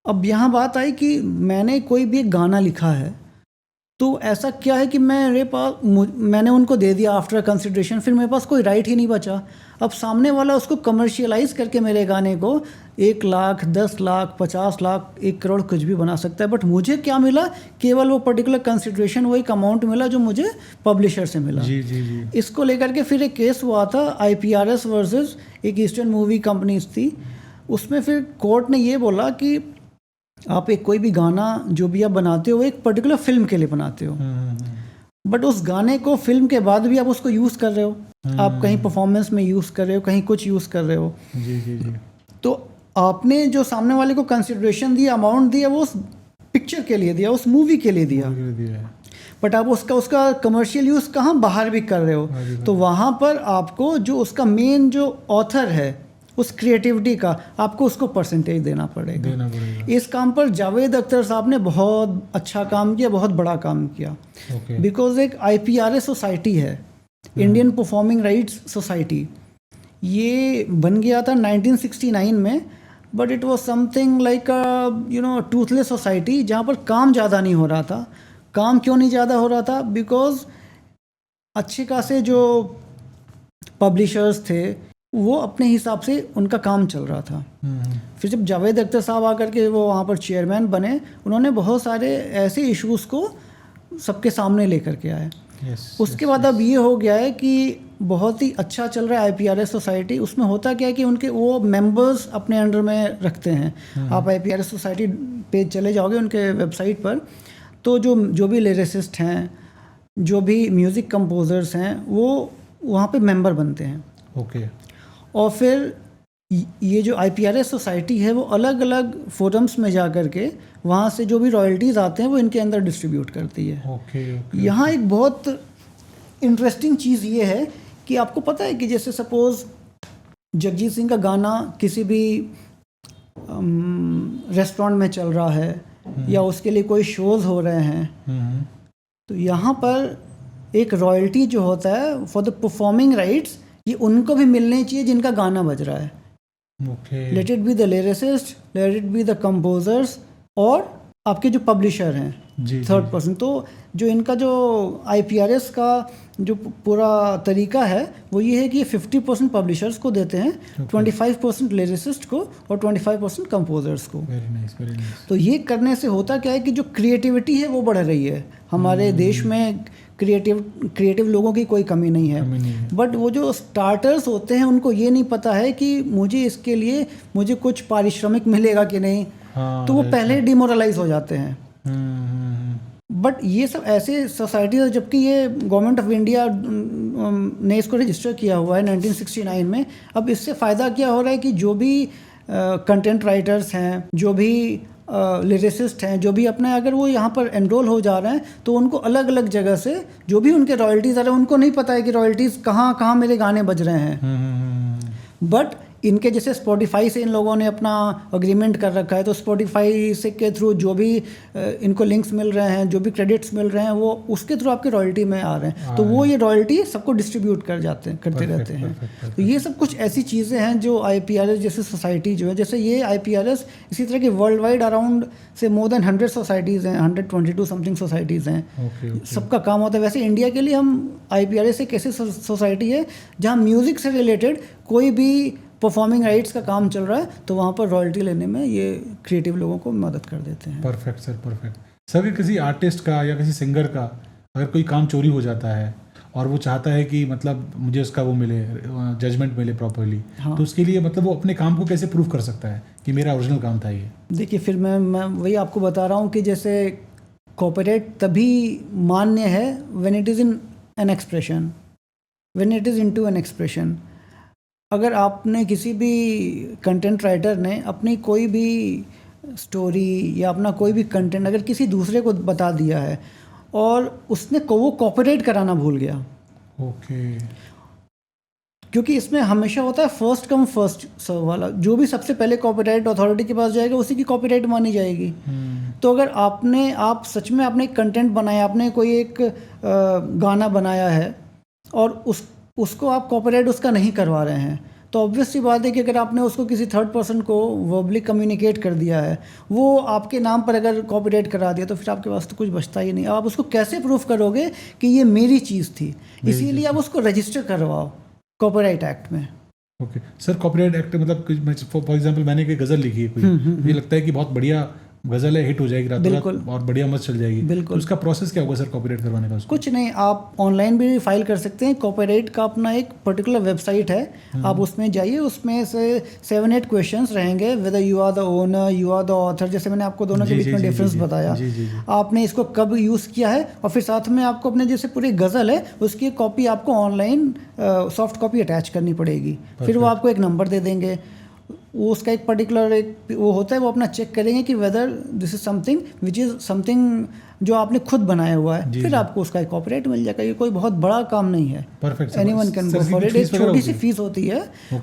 B: अब यहाँ बात आई कि मैंने कोई भी एक गाना लिखा है, तो ऐसा क्या है कि मैंने उनको दे दिया आफ्टर कंसिडरेशन, फिर मेरे पास कोई राइट ही नहीं बचा। अब सामने वाला उसको कमर्शियलाइज करके मेरे गाने को 1 लाख, 10 लाख, 50 लाख, 1 करोड़ कुछ भी बना सकता है, बट मुझे क्या मिला, केवल वो पर्टिकुलर कंसिडरेशन, वो एक अमाउंट मिला जो मुझे पब्लिशर से मिला जी। इसको लेकर के फिर एक केस हुआ था IPRS वर्सेस एक ईस्टर्न मूवी कंपनीज थी। उसमें फिर कोर्ट ने ये बोला कि आप एक कोई भी गाना जो भी आप बनाते हो एक पर्टिकुलर फिल्म के लिए बनाते हो, बट उस गाने को फिल्म के बाद भी आप उसको यूज़ कर रहे हो, आप कहीं परफॉर्मेंस में यूज़ कर रहे हो, कहीं कुछ यूज़ कर रहे हो जी। तो आपने जो सामने वाले को कंसिडरेशन दिया, अमाउंट दिया, वो उस पिक्चर के लिए दिया, उस मूवी के लिए दिया, बट आप उसका कमर्शियल यूज़ कहाँ बाहर भी कर रहे हो, तो वहाँ पर आपको जो उसका मेन जो ऑथर है उस क्रिएटिविटी का आपको उसको परसेंटेज देना पड़ेगा। इस काम पर जावेद अख्तर साहब ने बहुत अच्छा काम किया, बहुत बड़ा काम किया। बिकॉज एक IPRA सोसाइटी है, इंडियन परफॉर्मिंग राइट्स सोसाइटी, ये बन गया था 1969 में, but it was something like Toothless society, जहाँ पर काम ज़्यादा नहीं हो रहा था। काम क्यों नहीं ज़्यादा हो रहा था? बिकॉज अच्छे खासे जो पब्लिशर्स थे वो अपने हिसाब से उनका काम चल रहा था। फिर जब जावेद अख्तर साहब आकर के वो वहाँ पर चेयरमैन बने, उन्होंने बहुत सारे ऐसे इश्यूज़ को सबके सामने लेकर के आए। उसके बाद अब ये हो गया है कि बहुत ही अच्छा चल रहा है IPRA सोसाइटी। उसमें होता क्या है कि उनके वो मेंबर्स अपने अंडर में रखते हैं। आप IPRA सोसाइटी पेज चले जाओगे उनके वेबसाइट पर, तो जो भी लिरिसिस्ट हैं, जो भी म्यूज़िक कंपोजर्स हैं, वो वहाँ पे मेंबर बनते हैं। और फिर ये जो IPRA सोसाइटी है वो अलग अलग फोरम्स में जा कर के वहाँ से जो भी रॉयल्टीज़ आते हैं वो इनके अंदर डिस्ट्रीब्यूट करती है। यहाँ एक बहुत इंटरेस्टिंग चीज़ ये है कि आपको पता है कि जैसे सपोज़ जगजीत सिंह का गाना किसी भी रेस्टोरेंट में चल रहा है या उसके लिए कोई शोज़ हो रहे हैं, तो यहाँ पर एक रॉयल्टी जो होता है फॉर द परफॉर्मिंग राइट्स, ये उनको भी मिलने चाहिए जिनका गाना बज रहा है। Late it be the lyricist, late it be the composers, और आपके जो पब्लिशर हैं थर्ड पर्सन। तो जो इनका जो IPRS का जो पूरा तरीका है वो ये है कि ये 50% पब्लिशर्स को देते हैं, 25% लिरिसिस्ट को और 25% कंपोजर्स को।
A: very nice.
B: तो ये करने से होता क्या है कि जो क्रिएटिविटी है वो बढ़ रही है हमारे देश में। क्रिएटिव लोगों की कोई कमी नहीं है, बट वो जो स्टार्टर्स होते हैं उनको ये नहीं पता है कि मुझे इसके लिए मुझे कुछ पारिश्रमिक मिलेगा कि नहीं, तो वो पहले डिमोरलाइज हो जाते हैं। बट ये सब ऐसे सोसाइटीज, जबकि ये गवर्नमेंट ऑफ इंडिया ने इसको रजिस्टर किया हुआ है 1969 में। अब इससे फ़ायदा क्या हो रहा है कि जो भी कंटेंट राइटर्स हैं, जो भी लिरिसिस्ट हैं, जो भी अपने अगर वो यहाँ पर एनरोल हो जा रहे हैं, तो उनको अलग अलग जगह से जो भी उनके रॉयल्टीज़ आ रहे हैं उनको नहीं पता है कि रॉयल्टीज़ कहाँ कहाँ मेरे गाने बज रहे हैं। बट इनके जैसे स्पॉटिफाई से इन लोगों ने अपना अग्रीमेंट कर रखा है, तो स्पॉटिफाई से के थ्रू जो भी इनको लिंक्स मिल रहे हैं, जो भी क्रेडिट्स मिल रहे हैं, वो उसके थ्रू आपके रॉयल्टी में आ रहे हैं। तो वो ये रॉयल्टी सबको डिस्ट्रीब्यूट करते रहते हैं। तो ये सब कुछ ऐसी चीज़ें हैं जो IPRS जैसे सोसाइटी जो है, जैसे ये IPRS इसी तरह की वर्ल्ड वाइड अराउंड से मोर देन 100 सोसाइटीज़ हैं, 122 समथिंग सोसाइटीज़ हैं। सबका काम होता है। वैसे इंडिया के लिए हम IPRS एक ऐसी सोसाइटी है जहाँ म्यूज़िक से रिलेटेड कोई भी परफॉर्मिंग राइट्स का काम चल रहा है, तो वहाँ पर रॉयल्टी लेने में ये क्रिएटिव लोगों को मदद कर देते हैं।
A: Perfect sir, perfect sir. कि किसी आर्टिस्ट का या किसी सिंगर का अगर कोई काम चोरी हो जाता है और वो चाहता है कि मतलब मुझे उसका वो मिले, जजमेंट मिले प्रॉपर्ली, तो उसके लिए मतलब वो अपने काम को कैसे प्रूव कर सकता है कि मेरा ओरिजिनल काम था ये?
B: देखिए, फिर मैं वही आपको बता रहा हूँ कि जैसे कॉपीराइट तभी मान्य है when it is in an expression, when it is into an expression. अगर आपने किसी भी कंटेंट राइटर ने अपनी कोई भी स्टोरी या अपना कोई भी कंटेंट अगर किसी दूसरे को बता दिया है और उसने वो कॉपीराइट कराना भूल गया, क्योंकि इसमें हमेशा होता है फर्स्ट कम फर्स्ट सर्व वाला, जो भी सबसे पहले कॉपीराइट अथॉरिटी के पास जाएगा उसी की कॉपीराइट मानी जाएगी। तो अगर आप सच में आपने एक कंटेंट बनाया, आपने कोई एक गाना बनाया है और उसको आप कॉपीराइट उसका नहीं करवा रहे हैं, तो ऑब्वियस सी बात है कि अगर आपने उसको किसी थर्ड पर्सन को वर्बली कम्युनिकेट कर दिया है, वो आपके नाम पर अगर कॉपीराइट करा दिया, तो फिर आपके पास तो कुछ बचता ही नहीं। अब आप उसको कैसे प्रूफ करोगे कि ये मेरी चीज़ थी? इसीलिए आप उसको रजिस्टर करवाओ कॉपीराइट एक्ट में।
A: ओके सर, कॉपीराइट एक्ट मतलब फॉर एग्जांपल मैंने कोई गज़ल लिखी है, कोई मुझे लगता है कि बहुत बढ़िया गज़ल है, हिट हो जाएगी रात रात और बढ़िया मस्त चल जाएगी, बिल्कुल। तो उसका प्रोसेस क्या होगा सर कॉपीराइट करवाने का? कुछ
B: नहीं, आप ऑनलाइन भी फाइल कर सकते हैं। कॉपीराइट का अपना एक पर्टिकुलर वेबसाइट है, आप उसमें जाइए, उसमें से 7-8 क्वेश्चंस रहेंगे, whether you are the owner, you are the author, जैसे मैंने आपको दोनों के बीच में डिफरेंस बताया, आपने इसको कब यूज़ किया है, और फिर साथ में आपको अपने जैसे पूरी गज़ल है उसकी कॉपी आपको ऑनलाइन सॉफ्ट कॉपी अटैच करनी पड़ेगी। फिर वो आपको एक नंबर दे देंगे, वो उसका एक पर्टिकुलर एक वो होता है, वो अपना चेक करेंगे कि whether this is something which is something जो आपने खुद बनाया हुआ है,
A: जी,
B: फिर
A: जी।
B: आपको उसका एक कॉपीराइट मिल जाएगा। ये कोई बहुत बड़ा काम नहीं है,
A: perfect.
B: Anyone can go for it. एक छोटी सी फीस होती है,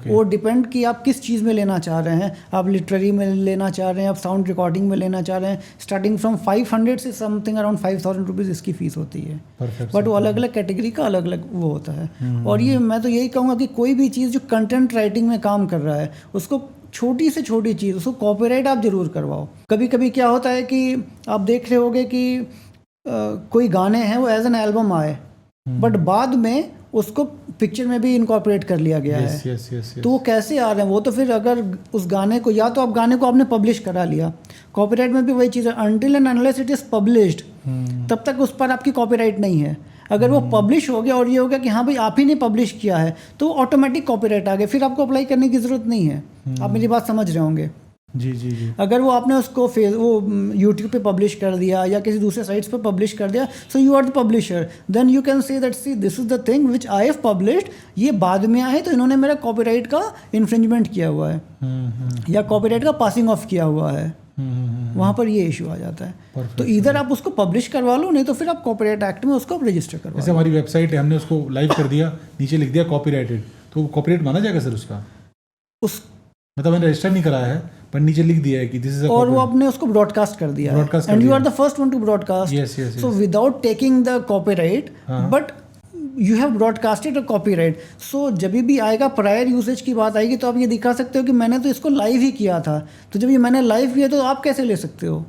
B: वो डिपेंड कि आप किस चीज़ में लेना चाह रहे हैं। आप लिटरेरी में लेना चाह रहे हैं, आप साउंड रिकॉर्डिंग में लेना चाह रहे हैं, स्टार्टिंग फ्रॉम 500 से समथिंग अराउंड 5000 रुपीज़ इसकी फ़ीस होती है। बट वो अलग अलग कैटेगरी का अलग अलग वो होता है। और ये मैं तो यही कहूँगा कि कोई भी चीज़ जो कंटेंट राइटिंग में काम कर रहा है, उसको छोटी से छोटी चीज़, उसको कॉपीराइट आप ज़रूर करवाओ। कभी कभी क्या होता है कि आप देख रहे होगे कि कोई गाने हैं वो एज एन एल्बम आए, बट बाद में उसको पिक्चर में भी इनकॉर्पोरेट कर लिया गया है। तो वो कैसे आ रहे हैं? वो तो फिर अगर उस गाने को, या तो आप गाने को आपने पब्लिश करा लिया, कॉपीराइट में भी वही चीज़ है, until and unless it is published, तब तक उस पर आपकी कॉपीराइट नहीं है। अगर वो पब्लिश हो गया और ये हो गया कि हाँ भाई आप ही ने पब्लिश किया है, तो ऑटोमेटिक कॉपीराइट आ गया, फिर आपको अप्लाई करने की ज़रूरत नहीं है। आप मेरी बात समझ रहे होंगे।
A: जी जी जी।
B: अगर वो आपने उसको वो यूट्यूब पे पब्लिश कर दिया या किसी दूसरे साइट्स पे पब्लिश कर दिया, so you are the publisher, then you can say that see this is the thing which I have published. ये बाद में आया है तो इन्होंने मेरा कॉपीराइट का इन्फ्रिंजमेंट किया हुआ है, या कॉपीराइट का पासिंग ऑफ किया हुआ है। वहाँ पर ये इशू आ जाता है। तो इधर आप उसको पब्लिश करवा लो, नहीं तो फिर आप कॉपीराइट एक्ट में उसको रजिस्टर करवा लो।
A: जैसे हमारी वेबसाइट है, हमने उसको लाइव कर दिया, नीचे लिख दिया कॉपीराइटेड, तो कॉपीराइट माना जाएगा सर उसका?
B: उस
A: मतलब मैंने रजिस्टर नहीं कराया है, पर नीचे लिख दिया है कि दिस इज अ,
B: और वो आपने उसको ब्रॉडकास्ट कर दिया है, and you are the first one to broadcast, so without taking the copyright, but you have broadcasted a copyright. So जब भी आएगा प्रायर यूसेज की बात आएगी, तो आप ये दिखा सकते हो कि मैंने तो इसको लाइव ही किया था। तो जब ये मैंने लाइव किया तो आप कैसे ले सकते हो?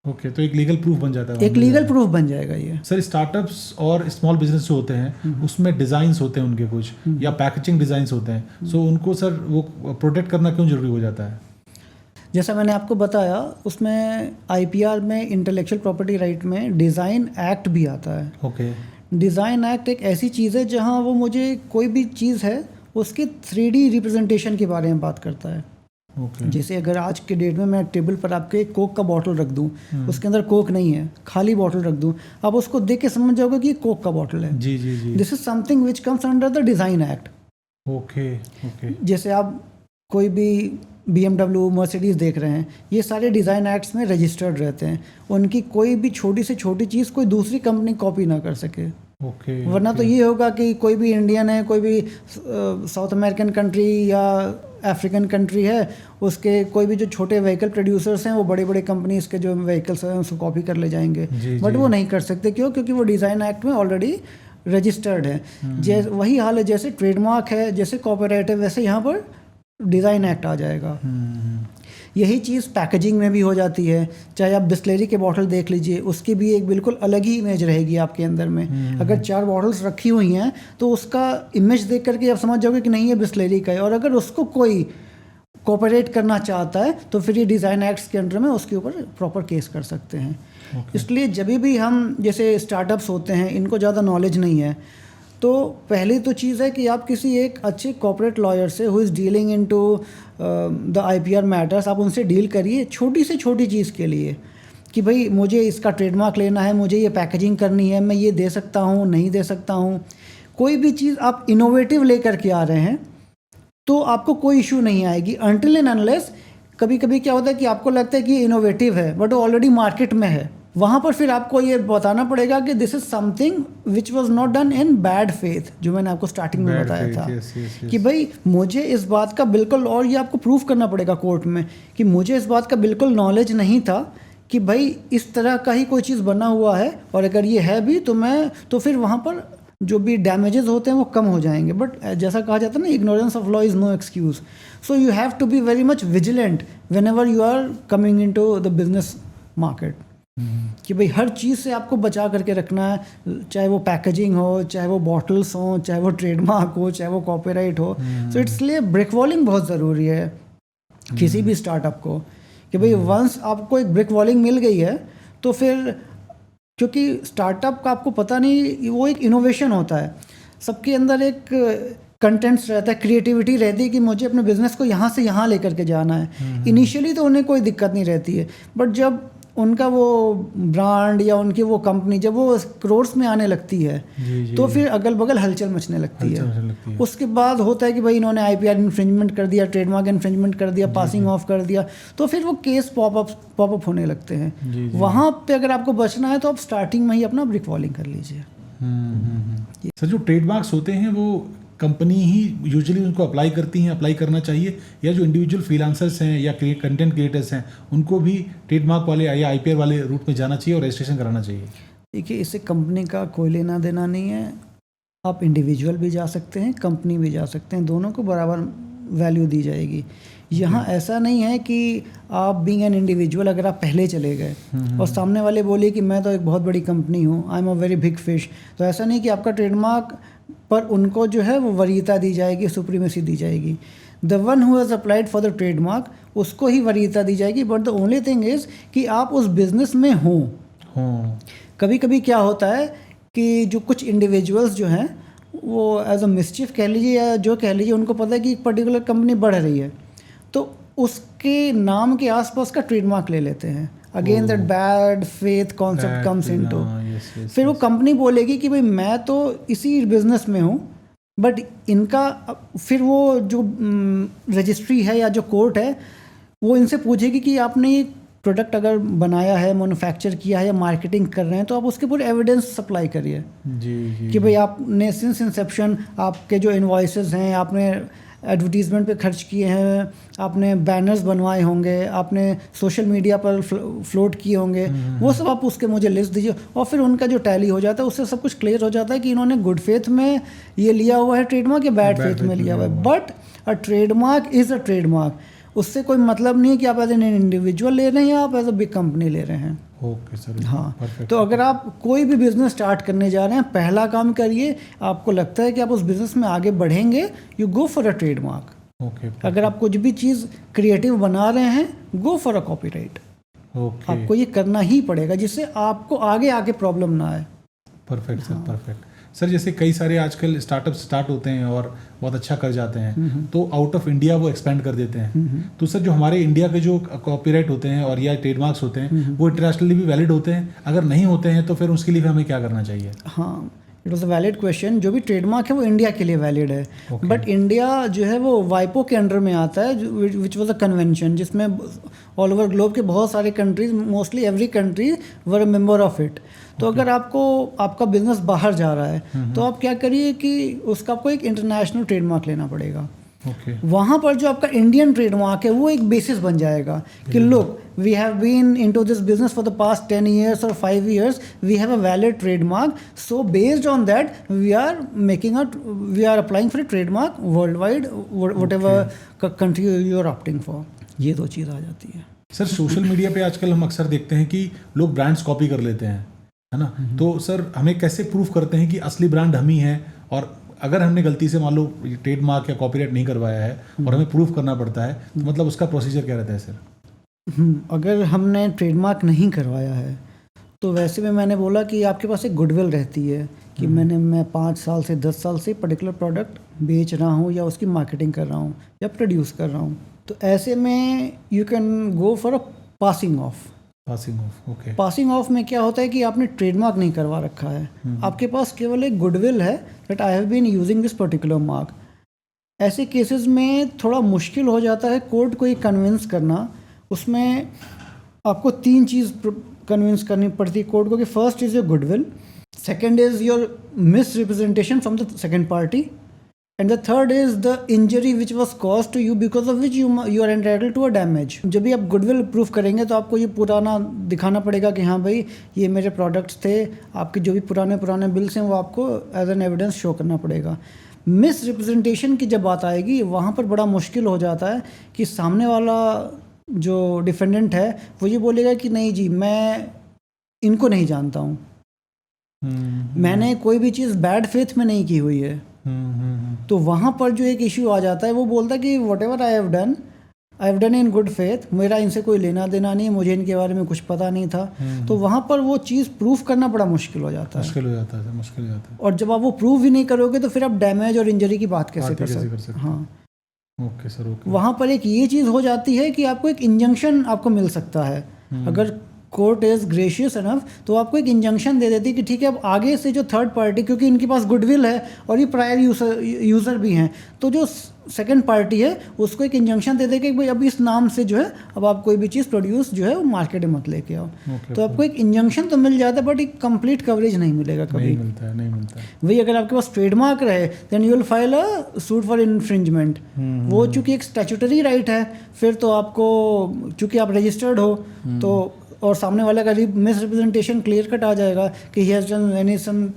A: ओके, तो एक लीगल प्रूफ बन जाता है,
B: एक लीगल प्रूफ बन जाएगा ये।
A: सर स्टार्टअप्स और स्मॉल बिजनेस जो होते हैं उसमें डिज़ाइंस होते हैं उनके कुछ, या पैकेजिंग डिज़ाइंस होते हैं, सो उनको सर वो प्रोटेक्ट करना क्यों जरूरी हो जाता है?
B: जैसा मैंने आपको बताया, उसमें आईपीआर में, इंटेलेक्चुअल प्रॉपर्टी राइट में, डिज़ाइन एक्ट भी आता है।
A: ओके।
B: डिज़ाइन एक्ट एक ऐसी चीज़ है जहाँ वो मुझे कोई भी चीज़ है उसके 3D रिप्रेजेंटेशन के बारे में बात करता है। जैसे अगर आज के डेट में मैं टेबल पर आपके कोक का बॉटल रख दूं, उसके अंदर कोक नहीं है, खाली बॉटल रख दूं, आप उसको देख के समझ जाओगे कि ये कोक का बॉटल है।
A: जी जी जी।
B: This is something which comes under the design act.
A: Okay okay.
B: जैसे आप कोई भी BMW, मर्सिडीज़ देख रहे हैं, ये सारे डिज़ाइन एक्ट्स में रजिस्टर्ड रहते हैं। उनकी कोई भी छोटी से छोटी चीज़ कोई दूसरी कंपनी कॉपी ना कर सके। वरना तो ये होगा कि कोई भी इंडियन है, कोई भी साउथ अमेरिकन कंट्री या अफ्रीकन कंट्री है, उसके कोई भी जो छोटे व्हीकल प्रोड्यूसर्स हैं, वो बड़े बड़े कंपनीज के जो व्हीकल्स हैं उसको कॉपी कर ले जाएंगे। बट वो नहीं कर सकते। क्यों? क्योंकि वो डिज़ाइन एक्ट में ऑलरेडी रजिस्टर्ड है। वही हाल है जैसे ट्रेडमार्क है, जैसे कॉपीराइट है, वैसे यहाँ पर डिज़ाइन एक्ट आ जाएगा। यही चीज़ पैकेजिंग में भी हो जाती है। चाहे आप बिस्लेरी के बॉटल देख लीजिए, उसकी भी एक बिल्कुल अलग ही इमेज रहेगी आपके अंदर में। अगर 4 बॉटल्स रखी हुई हैं तो उसका इमेज देख करके आप समझ जाओगे कि नहीं, ये बिस्लेरी का है। और अगर उसको कोई कॉपीराइट करना चाहता है तो फिर ये डिज़ाइन एक्ट्स के अंडर में उसके ऊपर प्रॉपर केस कर सकते हैं। इसलिए जब भी हम, जैसे स्टार्टअप्स होते हैं, इनको ज़्यादा नॉलेज नहीं है, तो पहली तो चीज़ है कि आप किसी एक अच्छे कॉर्पोरेट लॉयर से, who is dealing into the IPR matters, आप उनसे डील करिए छोटी से छोटी चीज़ के लिए, कि भाई मुझे इसका ट्रेडमार्क लेना है, मुझे ये पैकेजिंग करनी है, मैं ये दे सकता हूँ, नहीं दे सकता हूँ। कोई भी चीज़ आप इनोवेटिव लेकर के आ रहे हैं तो आपको कोई इशू नहीं आएगी, अनटिल एंड अनलेस कभी कभी क्या होता है कि आपको लगता है कि ये इनोवेटिव है बट वो ऑलरेडी मार्केट में है। वहाँ पर फिर आपको ये बताना पड़ेगा कि this is something which was not done in bad faith, जो मैंने आपको स्टार्टिंग में बताया था। कि भाई मुझे इस बात का बिल्कुल, और ये आपको प्रूफ करना पड़ेगा कोर्ट में कि मुझे इस बात का बिल्कुल नॉलेज नहीं था कि भाई इस तरह का ही कोई चीज़ बना हुआ है, और अगर ये है भी तो फिर वहाँ पर जो भी डैमेजेस होते हैं वो कम हो जाएंगे। बट जैसा कहा जाता है ना, ignorance of law is no excuse. So you have to be very much vigilant whenever you are coming into the business market, कि भाई हर चीज़ से आपको बचा करके रखना है, चाहे वो पैकेजिंग हो, चाहे वो बॉटल्स हो, चाहे वो ट्रेडमार्क हो, चाहे वो कॉपीराइट हो। सो इसलिए ब्रिक वॉलिंग बहुत ज़रूरी है किसी भी स्टार्टअप को, कि भाई वंस आपको एक ब्रिक वॉलिंग मिल गई है तो फिर, क्योंकि स्टार्टअप का आपको पता नहीं, वो एक इनोवेशन होता है, सबके अंदर एक कंटेंट्स रहता है, क्रिएटिविटी रहती है कि मुझे अपने बिजनेस को यहाँ से यहाँ लेकर के जाना है। इनिशियली तो उन्हें कोई दिक्कत नहीं रहती है, बट जब उनका वो ब्रांड या उनकी वो कंपनी जब वो करोड़ में आने लगती है तो फिर अगल बगल हलचल मचने लगती है। उसके बाद होता है कि भाई इन्होंने आईपीआर इन्फ्रिंजमेंट कर दिया, ट्रेडमार्क इन्फ्रिंजमेंट कर दिया, पासिंग ऑफ कर दिया, तो फिर वो केस पॉपअप होने लगते हैं। वहाँ पे अगर आपको बचना है तो आप स्टार्टिंग में ही अपना ब्रिक वॉलिंग कर लीजिए।
A: सर जो ट्रेडमार्क्स होते हैं वो कंपनी ही यूजुअली उनको अप्लाई करना चाहिए, या जो इंडिविजुअल फ्रीलांसर्स हैं या कंटेंट क्रिएटर्स हैं उनको भी ट्रेडमार्क वाले या आईपीआर वाले रूट में जाना चाहिए और रजिस्ट्रेशन कराना चाहिए?
B: देखिए, इससे कंपनी का कोई लेना देना नहीं है। आप इंडिविजुअल भी जा सकते हैं, कंपनी भी जा सकते हैं, दोनों को बराबर वैल्यू दी जाएगी। यहाँ ऐसा नहीं है कि आप बीइंग एन इंडिविजुअल अगर आप पहले चले गए और सामने वाले बोले कि मैं तो एक बहुत बड़ी कंपनी हूँ, I am a very big fish, तो ऐसा नहीं कि आपका ट्रेडमार्क पर उनको जो है वो वरीयता दी जाएगी, सुप्रीमेसी दी जाएगी। The one who has applied for the trademark उसको ही वरीयता दी जाएगी, but the only thing is कि आप उस बिज़नेस में हों। कभी कभी क्या होता है कि जो कुछ इंडिविजुअल्स जो हैं वो एज अ मिसचिफ कह लीजिए या जो कह लीजिए, उनको पता है कि एक पर्टिकुलर कंपनी बढ़ रही है तो उसके नाम के आसपास का ट्रेडमार्क ले लेते हैं। Again that bad faith concept comes into. फिर वो कंपनी बोलेगी कि भाई मैं तो इसी बिजनेस में हूँ, बट इनका फिर वो जो रजिस्ट्री है या जो कोर्ट है वो इनसे पूछेगी कि आपने ये प्रोडक्ट अगर बनाया है, मैन्युफैक्चर किया है या मार्केटिंग कर रहे हैं तो आप उसके पूरे एविडेंस सप्लाई करिए कि भाई आपने सिंस इंसेप्शन आपके जो इनवॉइसेस हैं, आपने एडवर्टीज़मेंट पे खर्च किए हैं, आपने बैनर्स बनवाए होंगे, आपने सोशल मीडिया पर फ्लोट किए होंगे, वो सब आप उसके मुझे लिस्ट दीजिए। और फिर उनका जो टैली हो जाता है उससे सब कुछ क्लियर हो जाता है कि इन्होंने गुड फेथ में ये लिया हुआ है ट्रेडमार्क या बैड फेथ में लिया हुआ है। But a trademark is a trademark. उससे कोई मतलब नहीं है कि आप एज एन इंडिविजुअल ले रहे हैं या आप एज अ बिग कंपनी ले रहे हैं।
A: Okay sir.
B: हाँ, तो अगर आप कोई भी बिजनेस स्टार्ट करने जा रहे हैं, पहला काम करिए, आपको लगता है कि आप उस बिजनेस में आगे बढ़ेंगे, you go for a trademark.
A: Okay.
B: अगर आप कुछ भी चीज़ क्रिएटिव बना रहे हैं, go for a copyright.
A: Okay.
B: आपको ये करना ही पड़ेगा जिससे आपको आगे आगे प्रॉब्लम ना आए।
A: Perfect sir, perfect sir. जैसे कई सारे आजकल स्टार्टअप्स स्टार्ट होते हैं और बहुत अच्छा कर जाते हैं तो आउट ऑफ इंडिया वो एक्सपेंड कर देते हैं। तो सर जो हमारे इंडिया के जो कॉपीराइट होते हैं और या ट्रेडमार्क्स होते हैं वो इंटरनेशनली भी वैलिड होते हैं? अगर नहीं होते हैं तो फिर उसके लिए हमें क्या करना चाहिए?
B: हाँ, it was a valid question. जो भी ट्रेडमार्क है वो इंडिया के लिए वैलिड है, बट इंडिया जो है वो वाइपो के अंडर में आता है, विच वॉज अ कन्वेंशन जिसमें ऑल ओवर ग्लोब के बहुत सारे countries, mostly every country were a member of it. तो अगर आपको आपका बिजनेस बाहर जा रहा है तो आप क्या करिए कि उसका आपको एक इंटरनेशनल ट्रेडमार्क लेना पड़ेगा। वहाँ पर जो आपका इंडियन ट्रेडमार्क है वो एक बेसिस बन जाएगा कि look, we have been into this business for the past 10 years और 5 years, we have a valid trademark, so based on that we are applying for a trademark world wide, whatever country you are opting for. ये दो चीज़ आ जाती है।
A: सर सोशल मीडिया पे आजकल हम अक्सर देखते हैं कि लोग ब्रांड्स कॉपी कर लेते हैं, है ना? तो सर हमें कैसे प्रूफ करते हैं कि असली ब्रांड हम ही है? और अगर हमने गलती से मान लो ट्रेडमार्क या कॉपीराइट नहीं करवाया है और हमें प्रूफ करना पड़ता है तो मतलब उसका प्रोसीजर क्या रहता है सर?
B: अगर हमने ट्रेडमार्क नहीं करवाया है तो वैसे में मैंने बोला कि आपके पास एक गुडविल रहती है कि मैं 5 साल से 10 साल से पर्टिकुलर प्रोडक्ट बेच रहा हूँ या उसकी मार्केटिंग कर रहा हूँ या प्रोड्यूस कर रहा हूँ। तो ऐसे में you can go for a passing of.
A: Okay.
B: Passing of में क्या होता है कि आपने ट्रेडमार्क नहीं करवा रखा है, आपके पास केवल एक गुडविल है that I have been using this particular mark. ऐसे केसेस में थोड़ा मुश्किल हो जाता है कोर्ट को ये कन्विंस करना। उसमें आपको 3 चीज़ कन्विंस करनी पड़ती है कोर्ट को कि first is your goodwill, second is your misrepresentation from the second party, and the third is the injury which was cause to you because of which you are entitled to a damage. जब भी आप गुडविल प्रूफ करेंगे तो आपको ये पुराना दिखाना पड़ेगा कि हाँ भाई ये मेरे प्रोडक्ट्स थे, आपके जो भी पुराने बिल्स हैं वो आपको एज एन एविडेंस शो करना पड़ेगा। मिस रिप्रेजेंटेशन की जब बात आएगी वहाँ पर बड़ा मुश्किल हो जाता है कि सामने वाला जो डिफेंडेंट है वो ये बोलेगा कि नहीं जी मैं इनको नहीं जानता हूँ, मैंने कोई भी चीज़ बैड फेथ में नहीं की हुई है। तो वहाँ पर जो एक इश्यू आ जाता है वो बोलता है कि what ever I have done in good faith, मेरा इनसे कोई लेना देना नहीं, मुझे इनके बारे में कुछ पता नहीं था। तो वहाँ पर वो चीज़ प्रूफ करना बड़ा मुश्किल हो जाता है। मुश्किल हो जाता है। और जब आप वो प्रूफ भी नहीं करोगे तो फिर आप डैमेज और इंजरी की बात कैसे कर सकते हैं? हाँ, ओके। वहाँ पर एक ये चीज़ हो जाती है कि आपको एक इंजंक्शन आपको मिल सकता है। अगर कोर्ट इज़ ग्रेशियस इनफ तो आपको एक इंजंक्शन दे देती है कि ठीक है अब आगे से जो थर्ड पार्टी, क्योंकि इनके पास गुडविल है और ये प्रायर यूज़र भी हैं, तो जो सेकंड पार्टी है उसको एक इंजंक्शन दे देगा कि भाई अब इस नाम से जो है अब आप कोई भी चीज़ प्रोड्यूस जो है वो मार्केट में मत लेके आओ। तो आपको एक इंजंक्शन तो मिल जाता है बट एक कंप्लीट कवरेज नहीं मिलेगा कभी।
A: नहीं मिलता है।
B: वही अगर आपके पास ट्रेडमार्क रहे then you will file a suit for infringement. वो चूंकि एक स्टैट्यूटरी राइट है, फिर तो आपको चूंकि आप रजिस्टर्ड हो तो और सामने वाले का मिस रिप्रेजेंटेशन क्लियर कट आ जाएगा कि he has done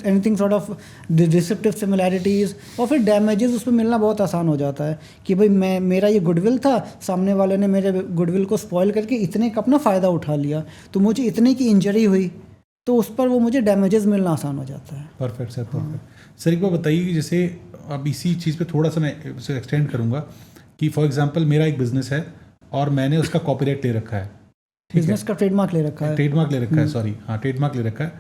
B: anything sort of deceptive similarities, और फिर डैमेजेस उस पर मिलना बहुत आसान हो जाता है कि भाई मेरा ये गुडविल था, सामने वाले ने मेरे गुडविल को स्पॉइल करके इतने का अपना फ़ायदा उठा लिया, तो मुझे इतने की इंजरी हुई तो उस पर वो मुझे डैमेजेस मिलना आसान हो जाता है।
A: Perfect sir, perfect. सर एक बार बताइए कि जैसे अब इसी चीज़ पे थोड़ा सा मैं इसे एक्सटेंड करूँगा कि फॉर एग्जांपल मेरा एक बिजनेस है और मैंने उसका कॉपीराइट ले रखा है,
B: बिजनेस का ट्रेडमार्क ले रखा है,
A: ट्रेडमार्क ले रखा है, सॉरी हाँ ट्रेडमार्क ले रखा है,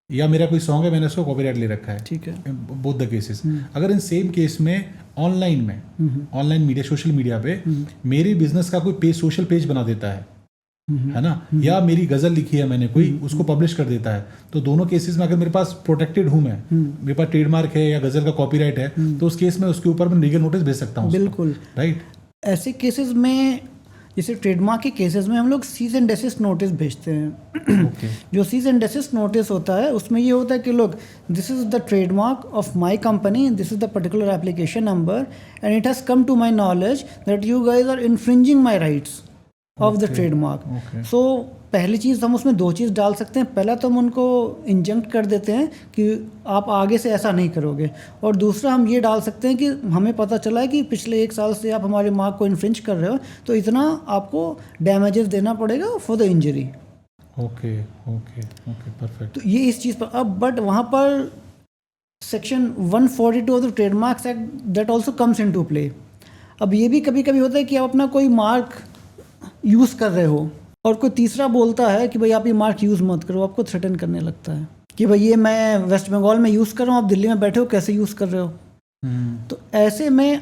A: या मेरा कोई सॉन्ग है मैंने उसको कॉपीराइट ले रखा है,
B: ठीक है,
A: बोथ द केसेस। अगर इन सेम केस में ऑनलाइन मीडिया, सोशल मीडिया पे मेरे बिजनेस का कोई पेज, सोशल पेज बना देता है ना, या मेरी गज़ल लिखी है मैंने कोई, उसको पब्लिश कर देता है, तो दोनों केसेस में अगर मेरे पास प्रोटेक्टेड हूँ मैं, मेरे पास ट्रेडमार्क है या गज़ल का कॉपीराइट है, तो उस केस में उसके ऊपर मैं लीगल नोटिस भेज सकता हूँ।
B: बिल्कुल
A: राइट।
B: ऐसे केसेस में जैसे ट्रेडमार्क के केसेस में हम लोग सीज एंड डेसिस्ट नोटिस भेजते हैं। जो सीज एंड डेसिस्ट नोटिस होता है उसमें ये होता है कि लोग this is the trademark of my company, this is the particular application number and it has come to my knowledge that you guys are infringing my rights of the trademark. So पहली चीज़ हम उसमें दो चीज़ डाल सकते हैं, पहला तो हम उनको इंजंक्ट कर देते हैं कि आप आगे से ऐसा नहीं करोगे, और दूसरा हम ये डाल सकते हैं कि हमें पता चला है कि पिछले 1 साल से आप हमारे मार्क को इन्फ्रिंज कर रहे हो तो इतना आपको डैमेजेस देना पड़ेगा for the injury.
A: Okay perfect.
B: तो ये इस चीज़ पर अब बट वहाँ पर section 142 of the trademarks act that also comes into play. अब ये भी कभी कभी होता है कि आप अपना कोई मार्क यूज़ कर रहे हो और कोई तीसरा बोलता है कि भाई आप ये मार्क यूज़ मत करो, आपको थ्रेटन करने लगता है कि भाई ये मैं वेस्ट बंगाल में यूज़ कर रहा हूँ, आप दिल्ली में बैठे हो कैसे यूज़ कर रहे हो। तो ऐसे में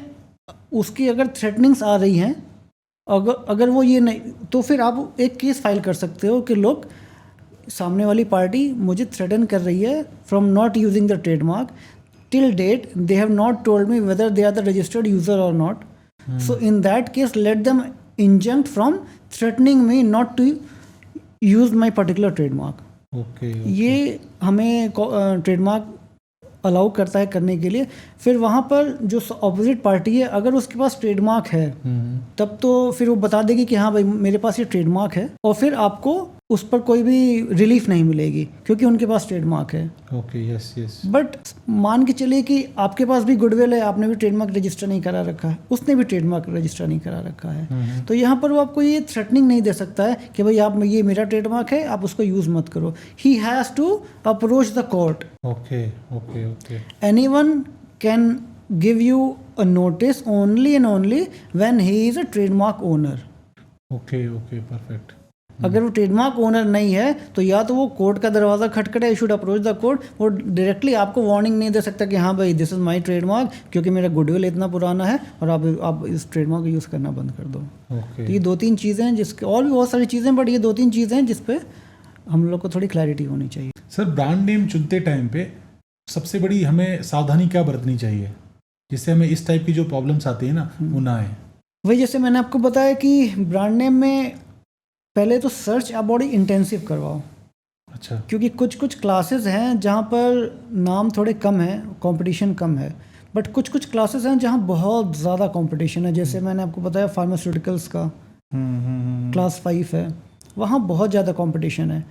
B: उसकी अगर थ्रेटनिंग्स आ रही हैं, अगर वो ये नहीं, तो फिर आप एक केस फाइल कर सकते हो कि लोग सामने वाली पार्टी मुझे थ्रेटन कर रही है from not using the trademark till date, they have not told me whether they are the registered user और not. So in that case let them injunct from threatening me not to use my particular trademark।
A: okay.
B: ये हमें ट्रेडमार्क अलाउ करता है करने के लिए। फिर वहाँ पर जो ऑपोजिट पार्टी है अगर उसके पास ट्रेडमार्क है तब तो फिर वो बता देगी कि हाँ भाई मेरे पास ये ट्रेडमार्क है, और फिर आपको उस पर कोई भी रिलीफ नहीं मिलेगी क्योंकि उनके पास ट्रेडमार्क है।
A: Okay yes.
B: बट मान के चलिए कि आपके पास भी गुडविल है, आपने भी ट्रेडमार्क रजिस्टर नहीं करा रखा है, उसने भी ट्रेडमार्क रजिस्टर नहीं करा रखा है, तो यहाँ पर वो आपको ये थ्रेटनिंग नहीं दे सकता है कि भाई आप ये मेरा ट्रेडमार्क है आप उसको यूज़ मत करो। He has to approach the court.
A: Okay.
B: Anyone can give you a notice only and only when he is a trademark owner.
A: Okay perfect.
B: अगर वो ट्रेडमार्क ओनर नहीं है तो या तो वो कोर्ट का दरवाज़ा खटखटे, you should approach the court. वो डायरेक्टली आपको वार्निंग नहीं दे सकता कि हाँ भाई दिस इज़ माय ट्रेडमार्क क्योंकि मेरा गुडविल इतना पुराना है और आप इस ट्रेडमार्क को यूज़ करना बंद कर दो।
A: तो
B: ये 2-3 चीज़ें हैं जिसके, और भी बहुत सारी चीज़ें, बट ये 2-3 चीज़ें हैं जिस पे हम लोग को थोड़ी क्लैरिटी होनी चाहिए।
A: सर ब्रांड नेम चुनते टाइम पे सबसे बड़ी हमें सावधानी क्या बरतनी चाहिए जिससे हमें इस टाइप की जो प्रॉब्लम्स आती है ना वो ना आए?
B: वही जैसे मैंने आपको बताया कि ब्रांड नेम में पहले तो सर्च आप बड़ी इंटेंसिव करवाओ।
A: अच्छा।
B: क्योंकि कुछ क्लासेस हैं जहाँ पर नाम थोड़े कम है, कंपटीशन कम है, बट कुछ क्लासेस हैं जहाँ बहुत ज़्यादा कंपटीशन है। जैसे मैंने आपको बताया फार्मास्यूटिकल्स का क्लास 5 है, वहाँ बहुत ज़्यादा कंपटीशन है।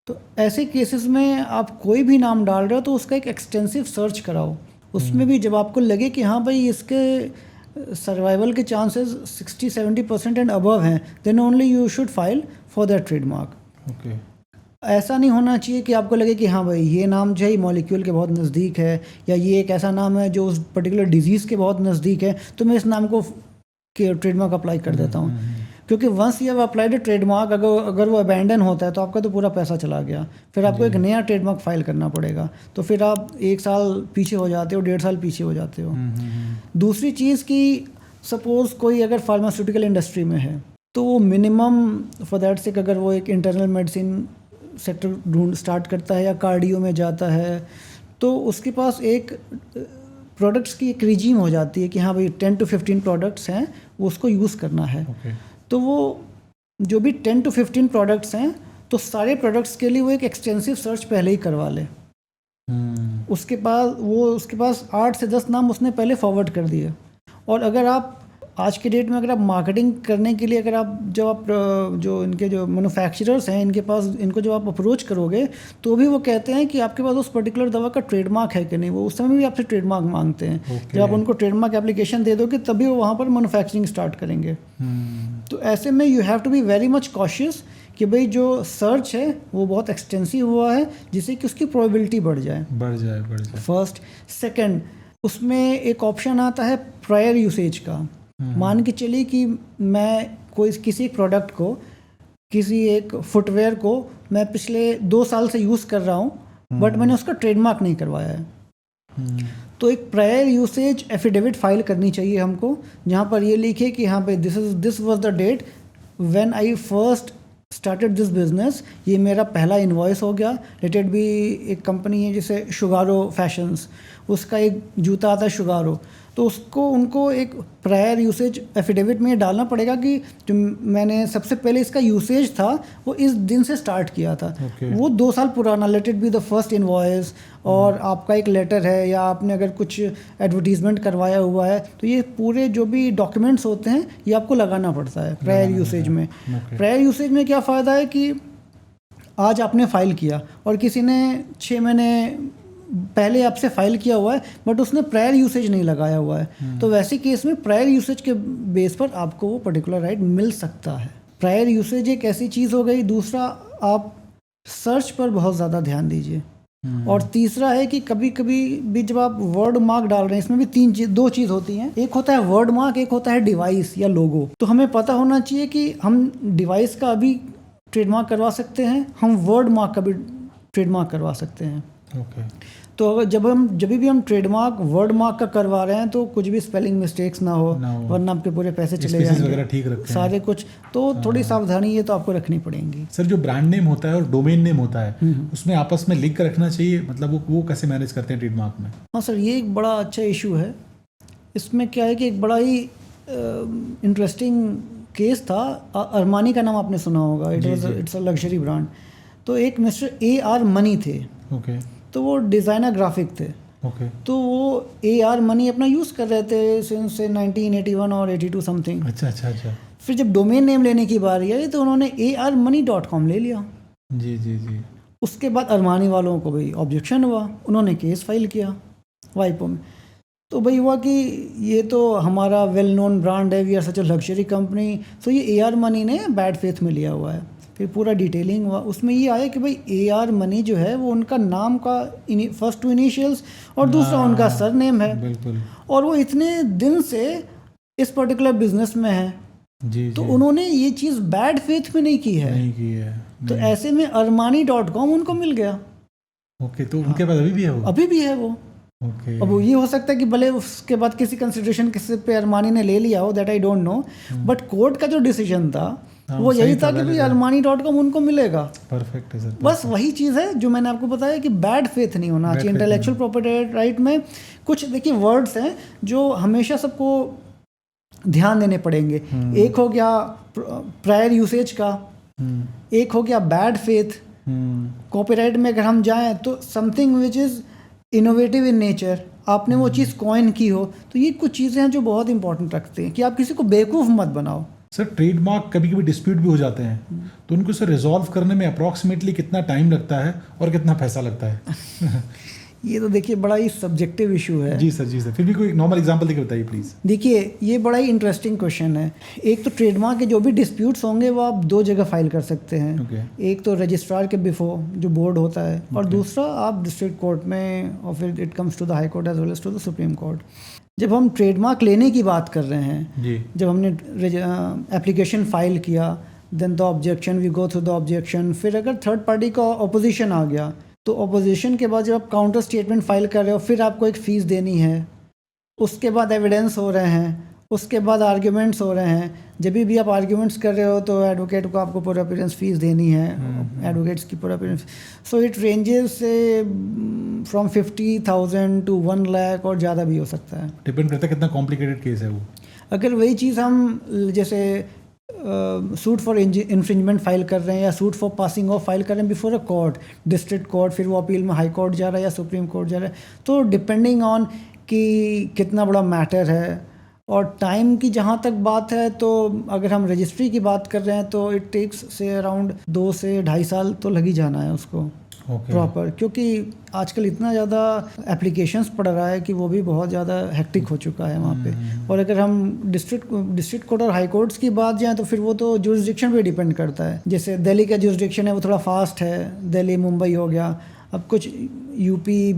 B: तो ऐसे केसेस में आप कोई भी नाम डाल रहे हो तो उसका एक एक्सटेंसिव सर्च कराओ। उसमें भी जब आपको लगे कि हाँ भाई इसके सर्वाइवल के चांसेस 60-70% एंड अबव हैं, then only you should file for that trademark.
A: Okay.
B: ऐसा नहीं होना चाहिए कि आपको लगे कि हाँ भाई ये नाम जो है मॉलिक्यूल के बहुत नज़दीक है, या ये एक ऐसा नाम है जो उस पर्टिकुलर डिजीज़ के बहुत नज़दीक है, तो मैं इस नाम को ट्रेडमार्क अप्लाई कर देता हूँ। क्योंकि once you have applied trademark, अगर वो अबैंडन होता है तो आपका तो पूरा पैसा चला गया, फिर आपको एक नया ट्रेडमार्क फाइल करना पड़ेगा, तो फिर आप 1 साल पीछे हो जाते हो, 1.5 साल पीछे हो जाते हो। दूसरी चीज़ कि सपोज़ कोई अगर फार्मास्यूटिकल इंडस्ट्री में है तो वो मिनिमम फॉर दैट सेक अगर वो एक इंटरनल मेडिसिन सेक्टर ढूंढ स्टार्ट करता है या कार्डियो में जाता है, तो उसके पास एक प्रोडक्ट्स की एक रिजीम हो जाती है कि हाँ भाई 10 to 15 प्रोडक्ट्स हैं, वो उसको यूज़ करना है। तो वो जो भी 10 to 15 प्रोडक्ट्स हैं, तो सारे प्रोडक्ट्स के लिए वो एक एक्सटेंसिव सर्च पहले ही करवा ले। उसके पास 8 से 10 नाम उसने पहले फॉरवर्ड कर दिए। और अगर आप आज के डेट में अगर आप मार्केटिंग करने के लिए अगर आप जो इनके जो मैन्युफैक्चरर्स हैं इनके पास इनको जब आप अप्रोच करोगे तो भी वो कहते हैं कि आपके पास उस पर्टिकुलर दवा का ट्रेडमार्क है कि नहीं। वो उस समय भी आपसे ट्रेडमार्क मांगते हैं। जब आप उनको ट्रेडमार्क एप्लीकेशन दे दोगे तभी वो वहाँ पर मैन्युफैक्चरिंग स्टार्ट करेंगे। तो ऐसे में you have to be very much cautious कि भाई जो सर्च है वो बहुत एक्सटेंसिव हुआ है, जिससे कि उसकी प्रोबेबिलिटी बढ़ जाए। फर्स्ट। सेकेंड, उसमें एक ऑप्शन आता है प्रायर यूसेज का। मान के चलिए कि मैं किसी प्रोडक्ट को, किसी एक फुटवेयर को मैं पिछले 2 साल से यूज़ कर रहा हूँ, बट मैंने उसका ट्रेडमार्क नहीं करवाया है। तो एक प्रायर यूसेज एफिडेविट फाइल करनी चाहिए हमको, जहाँ पर ये लिखे कि हाँ भाई this was the date when I first started this business. ये मेरा पहला इनवॉइस हो गया। लेट इट बी एक कंपनी है जैसे शुगारो फैशंस, उसका एक जूता आता है शुगारो, तो उनको एक प्रायर यूसेज एफिडेविट में डालना पड़ेगा कि जो मैंने सबसे पहले इसका यूसेज था वो इस दिन से स्टार्ट किया था। वो 2 साल पुराना, late it be the first invoice, और आपका एक लेटर है या आपने अगर कुछ एडवर्टीजमेंट करवाया हुआ है, तो ये पूरे जो भी डॉक्यूमेंट्स होते हैं ये आपको लगाना पड़ता है प्रायर यूसेज में। प्रायर यूसेज में क्या फ़ायदा है कि आज आपने फ़ाइल किया और किसी ने 6 महीने पहले आपसे फाइल किया हुआ है बट उसने प्रायर यूसेज नहीं लगाया हुआ है, तो वैसे केस में प्रायर यूसेज के बेस पर आपको वो पर्टिकुलर राइट मिल सकता है। प्रायर यूसेज एक ऐसी चीज़ हो गई। दूसरा, आप सर्च पर बहुत ज़्यादा ध्यान दीजिए। और तीसरा है कि कभी कभी भी जब आप वर्ड मार्क डाल रहे हैं, इसमें भी 2 चीज़ होती हैं। एक होता है वर्ड मार्क, एक होता है डिवाइस या लोगो। तो हमें पता होना चाहिए कि हम डिवाइस का भी ट्रेडमार्क करवा सकते हैं, हम वर्ड मार्क का भी ट्रेडमार्क करवा सकते हैं। तो अगर जब भी हम ट्रेडमार्क वर्ड मार्क का करवा रहे हैं तो कुछ भी स्पेलिंग मिस्टेक्स ना हो, वरना आपके पूरे पैसे चले जाएंगे, ठीक रखते सारे कुछ। तो थोड़ी सावधानी ये तो आपको रखनी पड़ेगी।
A: सर, जो ब्रांड नेम होता है और डोमेन नेम होता है उसमें आपस में लिंक रखना चाहिए, मतलब वो कैसे मैनेज करते हैं ट्रेडमार्क में?
B: हाँ सर, ये एक बड़ा अच्छा इशू है। इसमें क्या है कि एक बड़ा ही इंटरेस्टिंग केस था। अरमानी का नाम आपने सुना होगा, इट्स अ लग्जरी ब्रांड। तो एक मिस्टर AR मनी थे, तो वो डिज़ाइनर ग्राफिक थे। तो वो AR मनी अपना यूज़ कर रहे थे सिंस 1981 और 82 समथिंग।
A: अच्छा।
B: फिर जब डोमेन नेम लेने की बारी आई तो उन्होंने armoney.com ले लिया।
A: जी।
B: उसके बाद अरमानी वालों को भाई ऑब्जेक्शन हुआ, उन्होंने केस फाइल किया वाइपो में। तो भाई हुआ कि ये तो हमारा वेल नोन ब्रांड है, we are such a luxury company, तो ये AR मनी ने बैड फेथ में लिया हुआ है। फिर पूरा डिटेलिंग हुआ, उसमें ये आया कि भाई AR मनी जो है वो उनका नाम का फर्स्ट 2 इनिशियल्स और दूसरा उनका सरनेम है।
A: बिल्कुल।
B: और वो इतने दिन से इस पर्टिकुलर बिजनेस में है। तो उन्होंने ये चीज़ बैड फेथ में नहीं की है। तो ऐसे में armani.com उनको मिल गया।
A: तो उनके पास अभी भी है वो।
B: अब ये हो सकता है कि भले उसके बाद किसी कंसिडरेशन किसी पे अरमानी ने ले लिया हो, that I don't know, but court का जो डिसीजन था वो यही था कि भाई armani.com उनको मिलेगा।
A: परफेक्ट है सर।
B: बस वही चीज़ है जो मैंने आपको बताया कि बैड फेथ नहीं होना चाहिए इंटेलेक्चुअल प्रॉपर्टी राइट में। कुछ देखिए वर्ड्स हैं जो हमेशा सबको ध्यान देने पड़ेंगे। एक हो गया प्रायर यूसेज का, एक हो गया बैड फेथ। कॉपीराइट में अगर हम जाएं तो something which is innovative in nature, आपने वो चीज़ कॉइन की हो, तो ये कुछ चीज़ें हैं जो बहुत इंपॉर्टेंट रखते हैं कि आप किसी को बेवकूफ़ मत बनाओ।
A: सर, ट्रेडमार्क कभी कभी डिस्प्यूट भी हो जाते हैं, तो उनको सर रिजॉल्व करने में अप्रॉक्सीमेटली कितना टाइम लगता है और कितना पैसा लगता है?
B: ये तो देखिए बड़ा ही सब्जेक्टिव इशू है।
A: जी सर। फिर भी कोई नॉर्मल एग्जांपल देके बताइए प्लीज़।
B: देखिए ये बड़ा ही इंटरेस्टिंग क्वेश्चन है। एक तो ट्रेडमार्क के जो भी डिस्प्यूट्स होंगे वो आप 2 जगह फाइल कर सकते हैं। एक तो रजिस्ट्रार के बिफोर जो बोर्ड होता है, और दूसरा आप डिस्ट्रिक्ट कोर्ट में, और फिर it comes to the high court as well as to the supreme court. जब हम ट्रेडमार्क लेने की बात कर रहे हैं, जब हमने एप्लीकेशन फाइल किया, then the objection, we go through the objection, फिर अगर थर्ड पार्टी का ऑपोजिशन आ गया तो ऑपोजिशन के बाद जब आप काउंटर स्टेटमेंट फाइल कर रहे हो, फिर आपको एक फ़ीस देनी है, उसके बाद एविडेंस हो रहे हैं, उसके बाद आर्ग्यूमेंट्स हो रहे हैं, जब भी आप आर्ग्यूमेंट्स कर रहे हो तो एडवोकेट को आपको पर अपीयरेंस फीस देनी है, एडवोकेट्स की पर अपीयरेंस। सो इट रेंजेस से फ्रॉम 50,000 टू 1 लाख और ज़्यादा भी हो सकता है,
A: डिपेंड करता है कितना कॉम्प्लिकेटेड केस है वो।
B: अगर वही चीज़ हम जैसे सूट फॉर इन्फ्रिंजमेंट फाइल कर रहे हैं या suit for passing of file कर रहे हैं before a court, district court, फिर वो अपील में हाई कोर्ट जा रहा है या सुप्रीम कोर्ट जा रहा है, तो डिपेंडिंग ऑन कि कितना बड़ा मैटर है और टाइम की जहाँ तक बात है, तो अगर हम रजिस्ट्री की बात कर रहे हैं तो इट टेक्स से अराउंड 2 से 2.5 साल तो लग ही जाना है उसको प्रॉपर, क्योंकि आजकल इतना ज़्यादा एप्लीकेशंस पड़ रहा है कि वो भी बहुत ज़्यादा हेक्टिक हो चुका है वहाँ पे। और अगर हम डिस्ट्रिक्ट कोर्ट और हाई कोर्ट्स की बात जाएँ तो फिर वो तो जुरिसडिक्शन पे डिपेंड करता है। जैसे दिल्ली का जुरिसडिक्शन है वो थोड़ा फास्ट है, दिल्ली मुंबई हो गया। अब कुछ यूपी,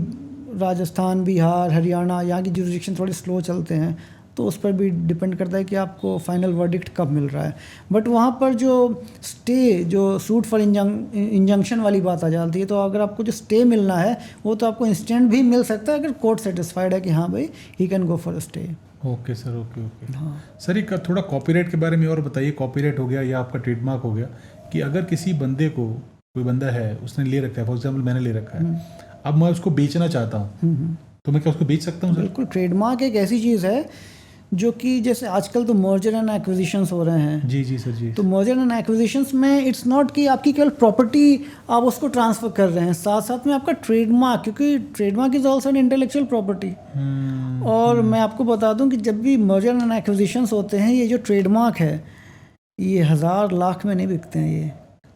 B: राजस्थान, बिहार, हरियाणा, यहाँ की जुरिसडिक्शन थोड़े स्लो चलते हैं, तो उस पर भी डिपेंड करता है कि आपको फाइनल वर्डिक्ट कब मिल रहा है। बट वहाँ पर जो स्टे, जो सूट फॉर इंजंक्शन वाली बात आ जाती है, तो अगर आपको जो स्टे मिलना है वो तो आपको इंस्टेंट भी मिल सकता है अगर कोर्ट सेटिस्फाइड है कि हाँ भाई he can go for a stay.
A: Okay sir, okay.
B: हाँ
A: सर एक थोड़ा कॉपीराइट के बारे में और बताइए। कॉपीराइट हो गया या आपका ट्रेडमार्क हो गया कि अगर किसी बंदे को, कोई बंदा है उसने ले रखा है, फॉर एग्जाम्पल मैंने ले रखा है, अब मैं उसको बेचना चाहता हूँ, तो मैं क्या उसको बेच सकता हूँ सर?
B: बिल्कुल। ट्रेडमार्क एक ऐसी चीज़ है जो कि जैसे आजकल तो मर्जर एंड एक्विजिशंस हो रहे हैं।
A: जी सर जी।
B: तो मर्जर एंड एक्विजिशंस में इट्स नॉट कि आपकी केवल प्रॉपर्टी आप उसको ट्रांसफ़र कर रहे हैं, साथ साथ में आपका ट्रेडमार्क, क्योंकि trademark is also an intellectual property. और मैं आपको बता दूं कि जब भी मर्जर एंड एक्विजिशंस होते हैं, ये जो ट्रेडमार्क है ये 1000 लाख में नहीं बिकते हैं, ये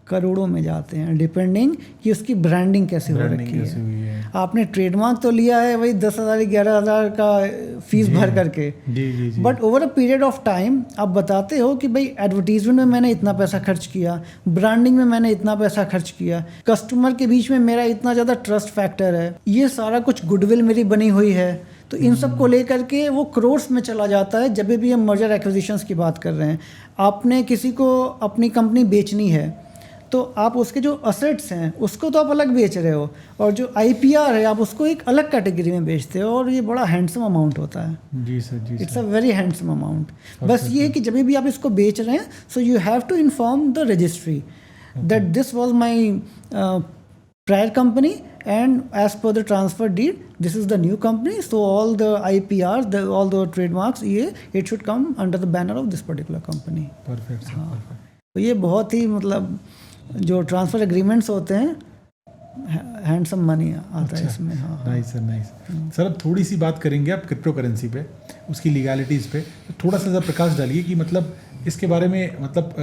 B: करोड़ों में जाते हैं, डिपेंडिंग कि उसकी ब्रांडिंग कैसे हो रखी है। आपने ट्रेडमार्क तो लिया है वही 10,000 11,000 का फीस भर करके,
A: जी।
B: But over a period of time आप बताते हो कि भाई एडवर्टीजमेंट में मैंने इतना पैसा खर्च किया, ब्रांडिंग में मैंने इतना पैसा खर्च किया, कस्टमर के बीच में मेरा इतना ज़्यादा ट्रस्ट फैक्टर है, ये सारा कुछ गुडविल मेरी बनी हुई है। तो इन सब को लेकर के वो करोड्स में चला जाता है जब भी हम मर्जर एक्विजिशंस की बात कर रहे हैं। आपने किसी को अपनी कंपनी बेचनी है तो आप उसके जो असेट्स हैं उसको तो आप अलग बेच रहे हो, और जो IPR है आप उसको एक अलग कैटेगरी में बेचते हो, और ये बड़ा हैंडसम अमाउंट होता है। जी sir. It's a very handsome amount. बस ये कि जब भी आप इसको बेच रहे हैं, so you have to inform the registry that this was my prior company and as per the transfer deed this is the new company, so all the IPRs, all the trademarks, it should come under the banner of this particular company.
A: Perfect sir, perfect.
B: तो ये बहुत ही मतलब जो ट्रांसफ़र एग्रीमेंट्स होते हैं, हैंडसम मनी आता है इसमें। हाँ
A: नाइस सर, नाइस सर। अब थोड़ी सी बात करेंगे आप क्रिप्टो करेंसी पे, उसकी लीगैलिटीज़ पे थोड़ा सा प्रकाश डालिए कि मतलब इसके बारे में, मतलब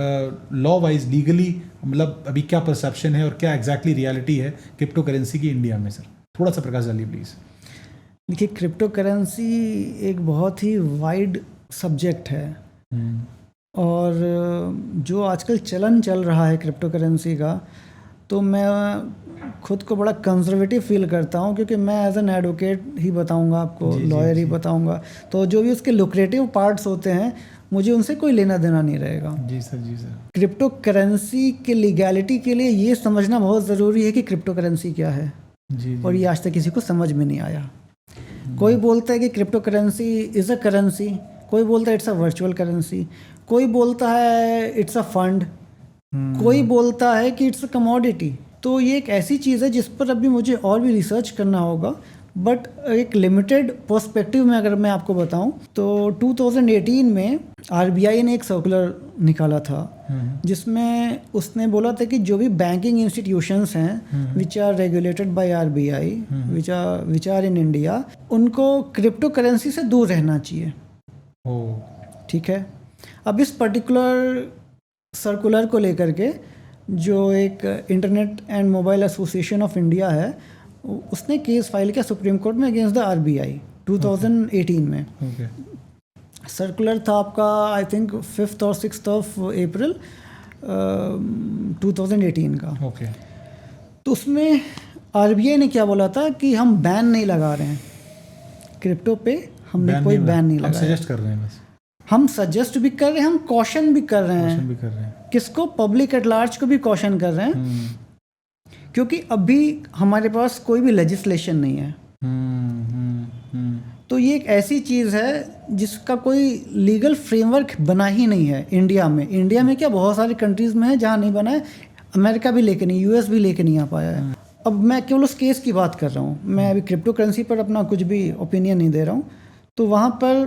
A: लॉ वाइज लीगली मतलब अभी क्या परसेप्शन है और क्या एग्जैक्टली रियलिटी है क्रिप्टो करेंसी की इंडिया में। सर थोड़ा सा प्रकाश डालिए प्लीज़।
B: देखिए, क्रिप्टो करेंसी एक बहुत ही वाइड सब्जेक्ट है, और जो आजकल चलन चल रहा है क्रिप्टो करेंसी का, तो मैं खुद को बड़ा कंजर्वेटिव फील करता हूँ, क्योंकि मैं एज एन एडवोकेट ही बताऊँगा आपको, लॉयर ही बताऊँगा, तो जो भी उसके लुक्रेटिव पार्ट्स होते हैं मुझे उनसे कोई लेना देना नहीं रहेगा। जी सर। क्रिप्टो करेंसी के लीगैलिटी के लिए ये समझना बहुत ज़रूरी है कि क्रिप्टो करेंसी क्या है। जी। और ये आज तक किसी को समझ में नहीं आया। कोई बोलता है कि crypto currency is a currency, कोई बोलता है इट्स अ वर्चुअल करेंसी, कोई बोलता है इट्स अ फंड, कोई बोलता है कि इट्स अ कमोडिटी। तो ये एक ऐसी चीज़ है जिस पर अभी मुझे और भी रिसर्च करना होगा, बट एक लिमिटेड पर्सपेक्टिव में अगर मैं आपको बताऊं तो 2018 में RBI ने एक सर्कुलर निकाला था जिसमें उसने बोला था कि जो भी बैंकिंग इंस्टीट्यूशंस हैं which are regulated by RBI, which are in India, उनको क्रिप्टो करेंसी से दूर रहना चाहिए। ठीक है। अब इस पर्टिकुलर सर्कुलर को लेकर के जो एक internet and mobile association of India है, उसने केस फाइल किया सुप्रीम कोर्ट में अगेंस्ट द RBI 2018 में। सर्कुलर था आपका आई थिंक 5th और 6th ऑफ अप्रैल 2018 का। तो उसमें RBI ने क्या बोला था कि हम बैन नहीं लगा रहे हैं क्रिप्टो पे, हमने कोई बैन नहीं लगाया,
A: सजेस्ट कर रहे हैं बस।
B: हम सजेस्ट भी कर रहे हैं, हम कॉशन भी कर रहे हैं। किसको? पब्लिक एट लार्ज को भी कॉशन कर रहे हैं, क्योंकि अभी हमारे पास कोई भी लेजिस्लेशन नहीं है। तो तो ये एक ऐसी चीज़ है जिसका कोई लीगल फ्रेमवर्क बना ही नहीं है इंडिया में। इंडिया में क्या, बहुत सारी कंट्रीज़ में है जहाँ नहीं बना है। अमेरिका भी लेके नहीं, यूएस भी लेके नहीं आ पाया है। अब मैं केवल उस केस की बात कर रहा हूँ, मैं अभी क्रिप्टो करेंसी पर अपना कुछ भी ओपिनियन नहीं दे रहा हूँ। तो वहाँ पर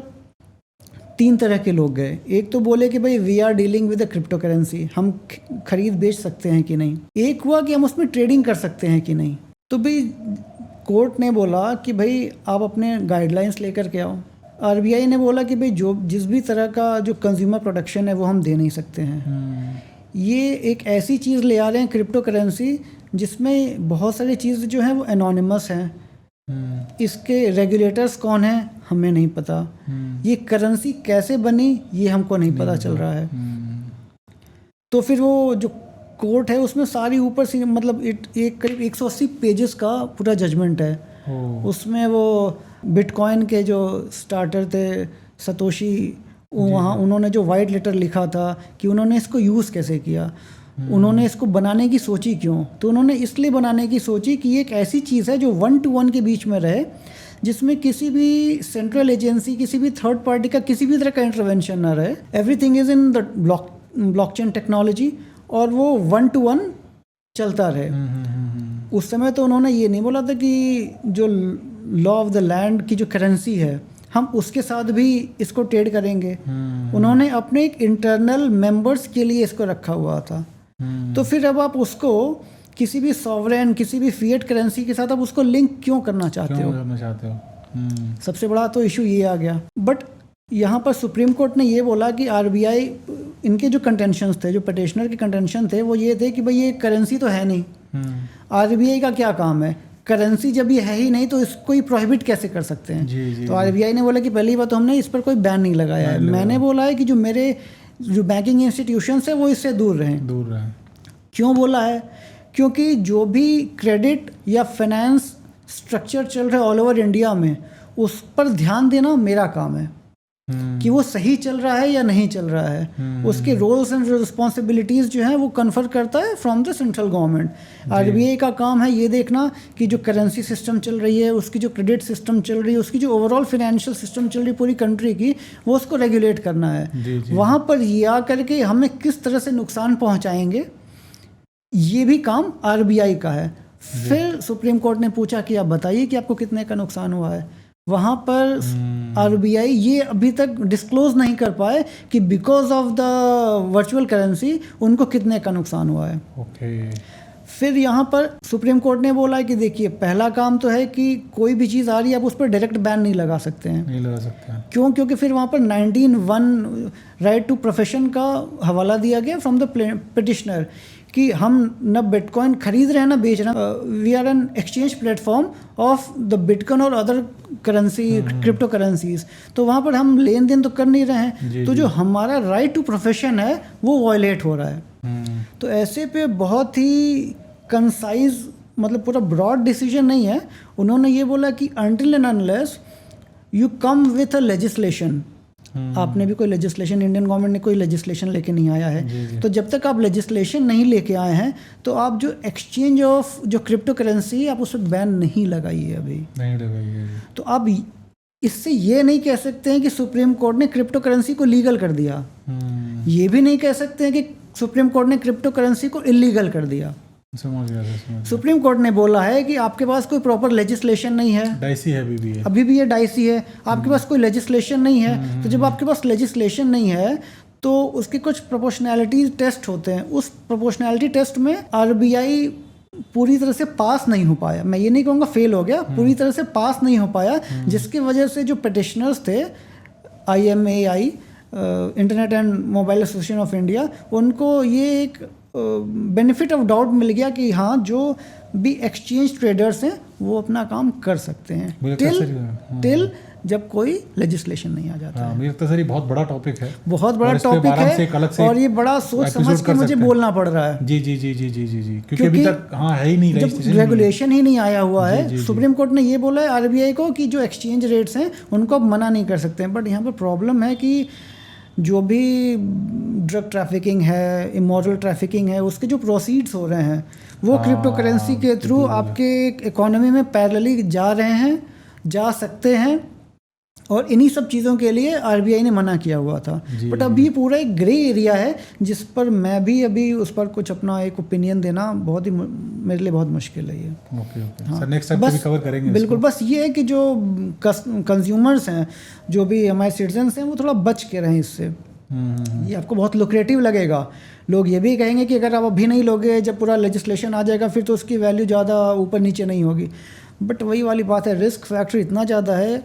B: 3 तरह के लोग गए। एक तो बोले कि भाई we are dealing with the crypto currency, हम खरीद बेच सकते हैं कि नहीं। एक हुआ कि हम उसमें ट्रेडिंग कर सकते हैं कि नहीं। तो भाई कोर्ट ने बोला कि भाई आप अपने गाइडलाइंस लेकर के आओ। आरबीआई ने बोला कि भाई जो जिस भी तरह का जो कंज्यूमर प्रोटेक्शन है वो हम दे नहीं सकते हैं। ये एक ऐसी चीज़ ले आ रहे हैं क्रिप्टो करेंसी जिसमें बहुत सारी चीज़ जो हैं वो एनोनिमस हैं। इसके रेगुलेटर्स कौन हैं हमें नहीं पता। ये करेंसी कैसे बनी ये हमको नहीं पता चल रहा है। तो फिर वो जो कोर्ट है उसमें सारी ऊपर से मतलब एक करीब 180 पेजेस का पूरा जजमेंट है। उसमें वो बिटकॉइन के जो स्टार्टर थे सतोशी, वहाँ उन्होंने जो वाइट लेटर लिखा था कि उन्होंने इसको यूज़ कैसे किया, उन्होंने इसको बनाने की सोची क्यों। तो उन्होंने इसलिए बनाने की सोची कि ये एक ऐसी चीज़ है जो 1 to 1 के बीच में रहे, जिसमें किसी भी सेंट्रल एजेंसी, किसी भी थर्ड पार्टी का किसी भी तरह का इंटरवेंशन ना रहे। Everything is in the blockchain technology और वो 1 to 1 चलता रहे। उस समय तो उन्होंने ये नहीं बोला था कि जो लॉ ऑफ द लैंड की जो करेंसी है हम उसके साथ भी इसको ट्रेड करेंगे। उन्होंने अपने एक इंटरनल मेंबर्स के लिए इसको रखा हुआ था। तो फिर अब आप उसको किसी भी सॉवरेन, किसी भी फिएट करेंसी के साथ आप उसको लिंक क्यों करना चाहते हो? सबसे बड़ा तो इशू ये आ गया। बट यहाँ पर सुप्रीम कोर्ट ने ये बोला कि आरबीआई, इनके जो कंटेंशंस थे, जो पिटिशनर के कंटेंशन थे वो ये थे कि भाई ये करेंसी तो है नहीं, आरबीआई का क्या काम है, करेंसी जब ये है ही नहीं तो इसको ही प्रोहिबिट कैसे कर सकते हैं। तो आरबीआई ने बोला कि पहली बात तो हमने इस पर कोई बैन नहीं लगाया है। मैंने बोला है कि जो मेरे जो बैंकिंग इंस्टीट्यूशंस है वो इससे दूर रहें। क्यों बोला है? क्योंकि जो भी क्रेडिट या फाइनेंस स्ट्रक्चर चल रहा है ऑल ओवर इंडिया में, उस पर ध्यान देना मेरा काम है कि वो सही चल रहा है या नहीं चल रहा है। उसके रोल्स एंड रिस्पॉन्सिबिलिटीज़ जो हैं वो कन्फर करता है from the central government. RBI का काम है ये देखना कि जो करेंसी सिस्टम चल रही है, उसकी जो क्रेडिट सिस्टम चल रही है, उसकी जो ओवरऑल फाइनेंशियल सिस्टम चल रही है पूरी कंट्री की, वो उसको रेगुलेट करना है। वहाँ पर ये आ करके हमें किस तरह से नुकसान पहुँचाएंगे, ये भी काम आरबीआई का है। फिर सुप्रीम कोर्ट ने पूछा कि आप बताइए कि आपको कितने का नुकसान हुआ है। वहाँ पर आरबीआई ये अभी तक डिस्क्लोज नहीं कर पाए कि because of the virtual currency उनको कितने का नुकसान हुआ है। फिर यहाँ पर सुप्रीम कोर्ट ने बोला कि देखिए, पहला काम तो है कि कोई भी चीज़ आ रही है आप उस पर डायरेक्ट बैन नहीं लगा सकते हैं। क्यों? क्योंकि फिर वहाँ पर 19(1) राइट टू प्रोफेशन का हवाला दिया गया फ्रॉम द पिटिशनर कि हम न बिटकॉइन खरीद रहे हैं ना बेच रहे हैं, we are an exchange platform of the bitcoin और अदर करेंसी, क्रिप्टो करेंसीज। तो वहाँ पर हम लेन देन तो कर नहीं रहे हैं, तो जो हमारा राइट टू प्रोफेशन है वो वायलेट हो रहा है। तो ऐसे पे बहुत ही कंसाइज, मतलब पूरा ब्रॉड डिसीजन नहीं है। उन्होंने ये बोला कि until and unless you come with a legislation, आपने भी कोई लेजिस्लेशन, इंडियन गवर्नमेंट ने कोई लेजिस्लेशन लेके नहीं आया है, तो जब तक आप लेजिस्लेशन नहीं लेके आए हैं तो आप जो एक्सचेंज ऑफ जो क्रिप्टो करेंसी आप उस पर बैन नहीं लगाइए, अभी नहीं लगाइए। तो आप इससे ये नहीं कह सकते हैं कि सुप्रीम कोर्ट ने क्रिप्टो करेंसी को लीगल कर दिया, ये भी नहीं कह सकते हैं कि सुप्रीम कोर्ट ने क्रिप्टो करेंसी को इलीगल कर दिया। समझ गया। सुप्रीम कोर्ट ने बोला है कि आपके पास कोई प्रॉपर लेजिस्लेशन नहीं है, डाइसी है, अभी भी ये डाइसी है, आपके पास कोई लेजिस्लेशन नहीं है। तो जब आपके पास लेजिस्लेशन नहीं है तो उसके कुछ प्रोपोर्शनैलिटी टेस्ट होते हैं। उस प्रोपोर्शनैलिटी टेस्ट में आरबीआई पूरी तरह से पास नहीं हो पाया। मैं ये नहीं कहूँगा फेल हो गया, पूरी तरह से पास नहीं हो पाया, जिसकी वजह से जो पिटिशनर्स थे IMAI, internet and mobile association of India, उनको ये एक बेनिफिट ऑफ डाउट मिल गया कि हाँ, जो भी एक्सचेंज ट्रेडर्स हैं वो अपना काम कर सकते हैं टिल जब कोई लेजिस्लेशन नहीं आ जाता है। मुझे लगता है सर ये बहुत बड़ा टॉपिक है, बहुत बड़ा टॉपिक है, और ये बड़ा सोच समझ के मुझे बोलना पड़ रहा है। जी, क्योंकि अभी तक है ही नहीं, रेगुलेशन ही नहीं आया हुआ है। सुप्रीम कोर्ट ने ये बोला है आरबीआई को कि जो एक्सचेंज रेट्स हैं उनको अब मना नहीं कर सकते हैं। बट यहाँ पर प्रॉब्लम है कि जो भी ड्रग ट्रैफिकिंग है, इमोरल ट्रैफिकिंग है, उसके जो प्रोसीड्स हो रहे हैं वो क्रिप्टो करेंसी के थ्रू आपके इकोनॉमी में पैरेलली जा रहे हैं, जा सकते हैं। और इन्हीं सब चीज़ों के लिए आरबीआई ने मना किया हुआ था। बट अब ये पूरा एक ग्रे एरिया है जिस पर मैं भी अभी उस पर कुछ अपना एक ओपिनियन देना बहुत ही मेरे लिए बहुत मुश्किल है ये।
A: ओके सर, नेक्स्ट टाइम भी कवर करेंगे
B: बिल्कुल बस ये है कि जो कंज्यूमर्स हैं, जो भी हमारे सिटीजन्स हैं, वो थोड़ा बच के रहें इससे। ये आपको बहुत लुक्रेटिव लगेगा। लोग ये भी कहेंगे कि अगर आप अभी नहीं लोगे, जब पूरा लेजिस्लेशन आ जाएगा फिर तो उसकी वैल्यू ज़्यादा ऊपर नीचे नहीं होगी। बट वही वाली बात है, रिस्क फैक्टर इतना ज़्यादा है,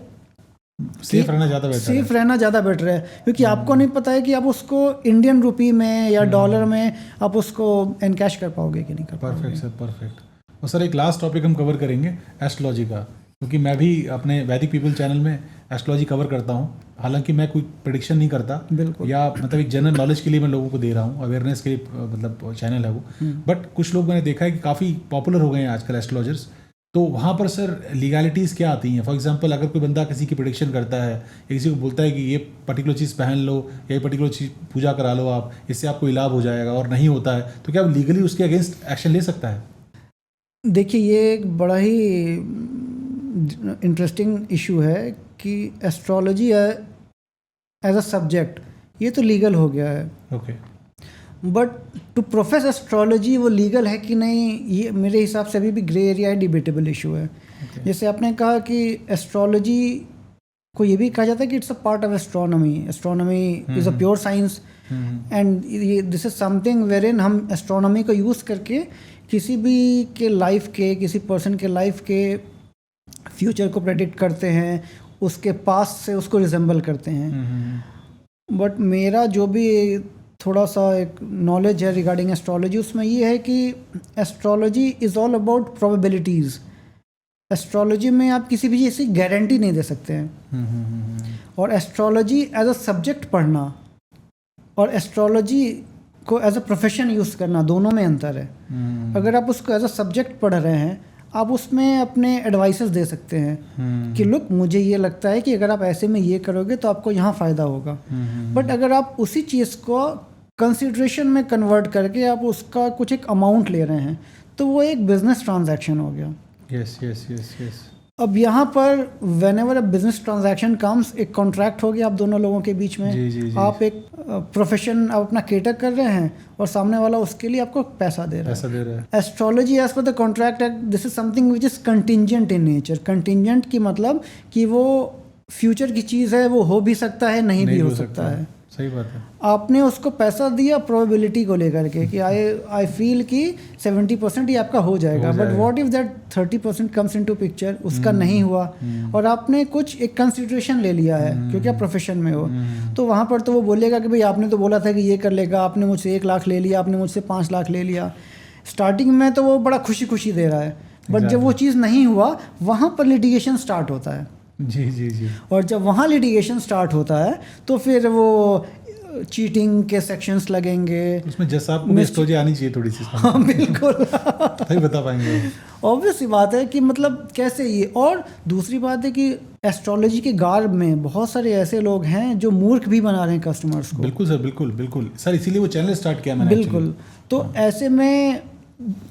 A: सेफ रहना ज़्यादा बेटर है, क्योंकि आपको नहीं पता है कि आप उसको इंडियन रुपी में या डॉलर में आप उसको एनकैश कर पाओगे कि नहीं कर पाओगे। Perfect sir, perfect. और सर एक लास्ट टॉपिक हम कवर करेंगे एस्ट्रोलॉजी का, क्योंकि मैं भी अपने वैदिक पीपल चैनल में एस्ट्रोलॉजी कवर करता हूँ। हालांकि मैं कोई प्रेडिक्शन नहीं करता,
B: बिल्कुल,
A: या मतलब एक जनरल नॉलेज के लिए मैं लोगों को दे रहा हूँ, अवेयरनेस के लिए मतलब चैनल है वो। बट कुछ लोग मैंने देखा है कि काफ़ी पॉपुलर हो गए हैं आजकल एस्ट्रोलॉजर्स। तो वहाँ पर सर लीगैलिटीज़ क्या आती हैं? फॉर एग्जांपल अगर कोई बंदा किसी की प्रेडिक्शन करता है, किसी को बोलता है कि ये पर्टिकुलर चीज़ पहन लो या ये पर्टिकुलर चीज़ पूजा करा लो आप, इससे आपको लाभ हो जाएगा, और नहीं होता है, तो क्या वो लीगली उसके अगेंस्ट एक्शन ले सकता है?
B: देखिए, ये एक बड़ा ही इंटरेस्टिंग इशू है कि एस्ट्रोलॉजी एज अ सब्जेक्ट ये तो लीगल हो गया है।
A: Okay,
B: but to profess astrology वो लीगल है कि नहीं, ये मेरे हिसाब से अभी भी ग्रे एरिया है, डिबेटेबल इशू है। जैसे आपने कहा कि एस्ट्रोलॉजी को ये भी कहा जाता है कि it's a part of astronomy. Astronomy is a pure science, and this is something wherein हम एस्ट्रोनॉमी को यूज़ करके किसी भी के लाइफ के, किसी पर्सन के लाइफ के फ्यूचर को प्रेडिक्ट करते हैं, उसके पास्ट से उसको रिजेंबल करते हैं। बट मेरा जो भी थोड़ा सा एक नॉलेज है रिगार्डिंग एस्ट्रोलॉजी, उसमें ये है कि astrology is all about probabilities. Astrology में आप किसी भी चीज़ की गारंटी नहीं दे सकते हैं। और एस्ट्रोलॉजी एज अ सब्जेक्ट पढ़ना और एस्ट्रोलॉजी को एज अ प्रोफेशन यूज़ करना, दोनों में अंतर है। अगर आप उसको एज अ सब्जेक्ट पढ़ रहे हैं, आप उसमें अपने एडवाइसेस दे सकते हैं कि लुक, मुझे ये लगता है कि अगर आप ऐसे में ये करोगे तो आपको यहाँ फ़ायदा होगा। बट अगर आप उसी चीज़ को कंसिडरेशन में कन्वर्ट करके आप उसका कुछ एक अमाउंट ले रहे हैं, तो वो एक बिजनेस ट्रांजैक्शन हो गया।
A: Yes yes yes yes.
B: अब यहाँ पर when ever a business transaction comes, एक कॉन्ट्रैक्ट हो गया आप दोनों लोगों के बीच में।
A: जी।
B: आप एक प्रोफेशन आप अपना केटर कर रहे हैं और सामने वाला उसके लिए आपको पैसा दे रहा है। Astrology as per the contract act, this is something which is contingent in nature. Contingent की मतलब कि वो फ्यूचर की चीज़ है, वो हो भी सकता है, नहीं भी हो सकता है।
A: सही बात है।
B: आपने उसको पैसा दिया प्रोबेबिलिटी को लेकर के कि आई फील कि 70% ही आपका हो जाएगा, but what if that 30% comes into picture, उसका नहीं हुआ, और आपने कुछ एक कंसिडरेशन ले लिया है क्योंकि आप प्रोफेशन में हो, तो वहाँ पर तो वो बोलेगा कि भाई आपने तो बोला था कि ये कर लेगा, आपने मुझसे 1 लाख ले लिया, आपने मुझसे 5 लाख ले लिया। स्टार्टिंग में तो वो बड़ा खुशी खुशी दे रहा है, बट जब वो चीज़ नहीं हुआ, वहाँ पर लिटिगेशन स्टार्ट होता है।
A: जी।
B: और जब वहाँ लिटिगेशन स्टार्ट होता है तो फिर वो चीटिंग के सेक्शंस लगेंगे, उसमें
A: जैसा आपको मिस्टोजी आनी चाहिए थोड़ी सी।
B: हाँ बिल्कुल
A: सही बता पाएंगे।
B: ऑब्वियस सी बात है कि मतलब कैसे ये। और दूसरी बात है कि एस्ट्रोलॉजी के गार्ब में बहुत सारे ऐसे लोग हैं जो मूर्ख भी बना रहे हैं कस्टमर्स को।
A: बिल्कुल सर, बिल्कुल सर, इसीलिए वो चैनल स्टार्ट किया मैंने।
B: बिल्कुल। तो ऐसे में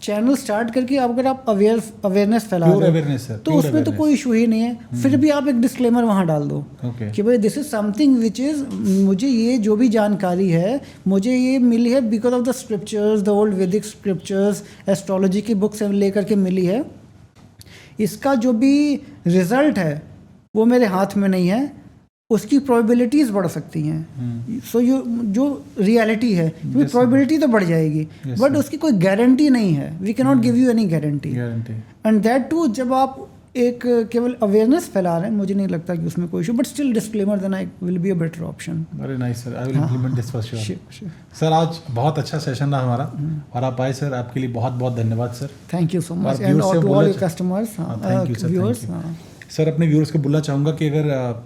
B: चैनल स्टार्ट करके अगर आप अवेयरनेस फैला रहे हो तो उसमें तो कोई इशू ही नहीं है। फिर भी आप एक डिस्क्लेमर वहाँ डाल दो कि भाई this is something which is, मुझे ये जो भी जानकारी है मुझे ये मिली है because of the scriptures, the old वैदिक स्क्रिप्चर्स, एस्ट्रोलॉजी की बुक्स लेकर के मिली है। इसका जो भी रिजल्ट है वो मेरे हाथ में नहीं है, उसकी प्रोबेबिलिटीज़ बढ़ सकती हैं। सो जो रियलिटी है, क्योंकि प्रोबेबिलिटी तो बढ़ जाएगी, बट उसकी कोई गारंटी नहीं है। We can not give you any guarantee, and that too जब आप एक केवल अवेयरनेस फैला रहे हैं, मुझे नहीं लगता कि उसमें कोई इशू, बट स्टिल डिस्क्लेमर देना will be a better option.
A: Very nice sir, I will implement this for sure. Sir आज बहुत अच्छा सेशन रहा हमारा, और आप आए सर, आपके लिए बहुत बहुत धन्यवाद sir.
B: Thank you so much, and to all your customers, viewers.
A: Sir अपने व्यूअर्स को बोलना चाहूँगा कि अगर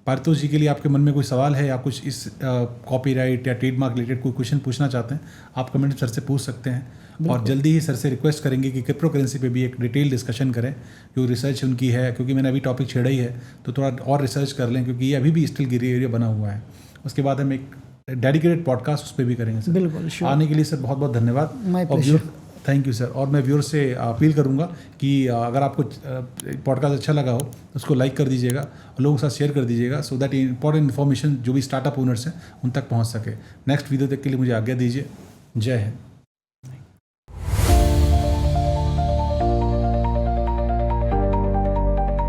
A: पारितोष जी के लिए आपके मन में कोई सवाल है या कुछ इस कॉपीराइट या ट्रेडमार्क रिलेटेड कोई क्वेश्चन पूछना चाहते हैं, आप कमेंट सर से पूछ सकते हैं। और जल्दी ही सर से रिक्वेस्ट करेंगे कि क्रिप्टो करेंसी पे भी एक डिटेल डिस्कशन करें, जो रिसर्च उनकी है, क्योंकि मैंने अभी टॉपिक छेड़ा ही है, तो थोड़ा और रिसर्च कर लें, क्योंकि ये अभी भी स्टिल ग्रे एरिया बना हुआ है। उसके बाद हम एक डेडिकेटेड पॉडकास्ट उस पर भी करेंगे सर।
B: बिल्कुल,
A: आने के लिए सर बहुत बहुत धन्यवाद। Thank you sir. और मैं व्यूअर्स से अपील करूंगा कि अगर आपको पॉडकास्ट अच्छा लगा हो उसको लाइक कर दीजिएगा और लोगों के साथ शेयर कर दीजिएगा, सो दैट इंपॉर्टेंट इन्फॉर्मेशन जो भी स्टार्टअप ओनर्स हैं उन तक पहुंच सके। नेक्स्ट वीडियो तक के लिए मुझे आज्ञा दीजिए। जय हिंद।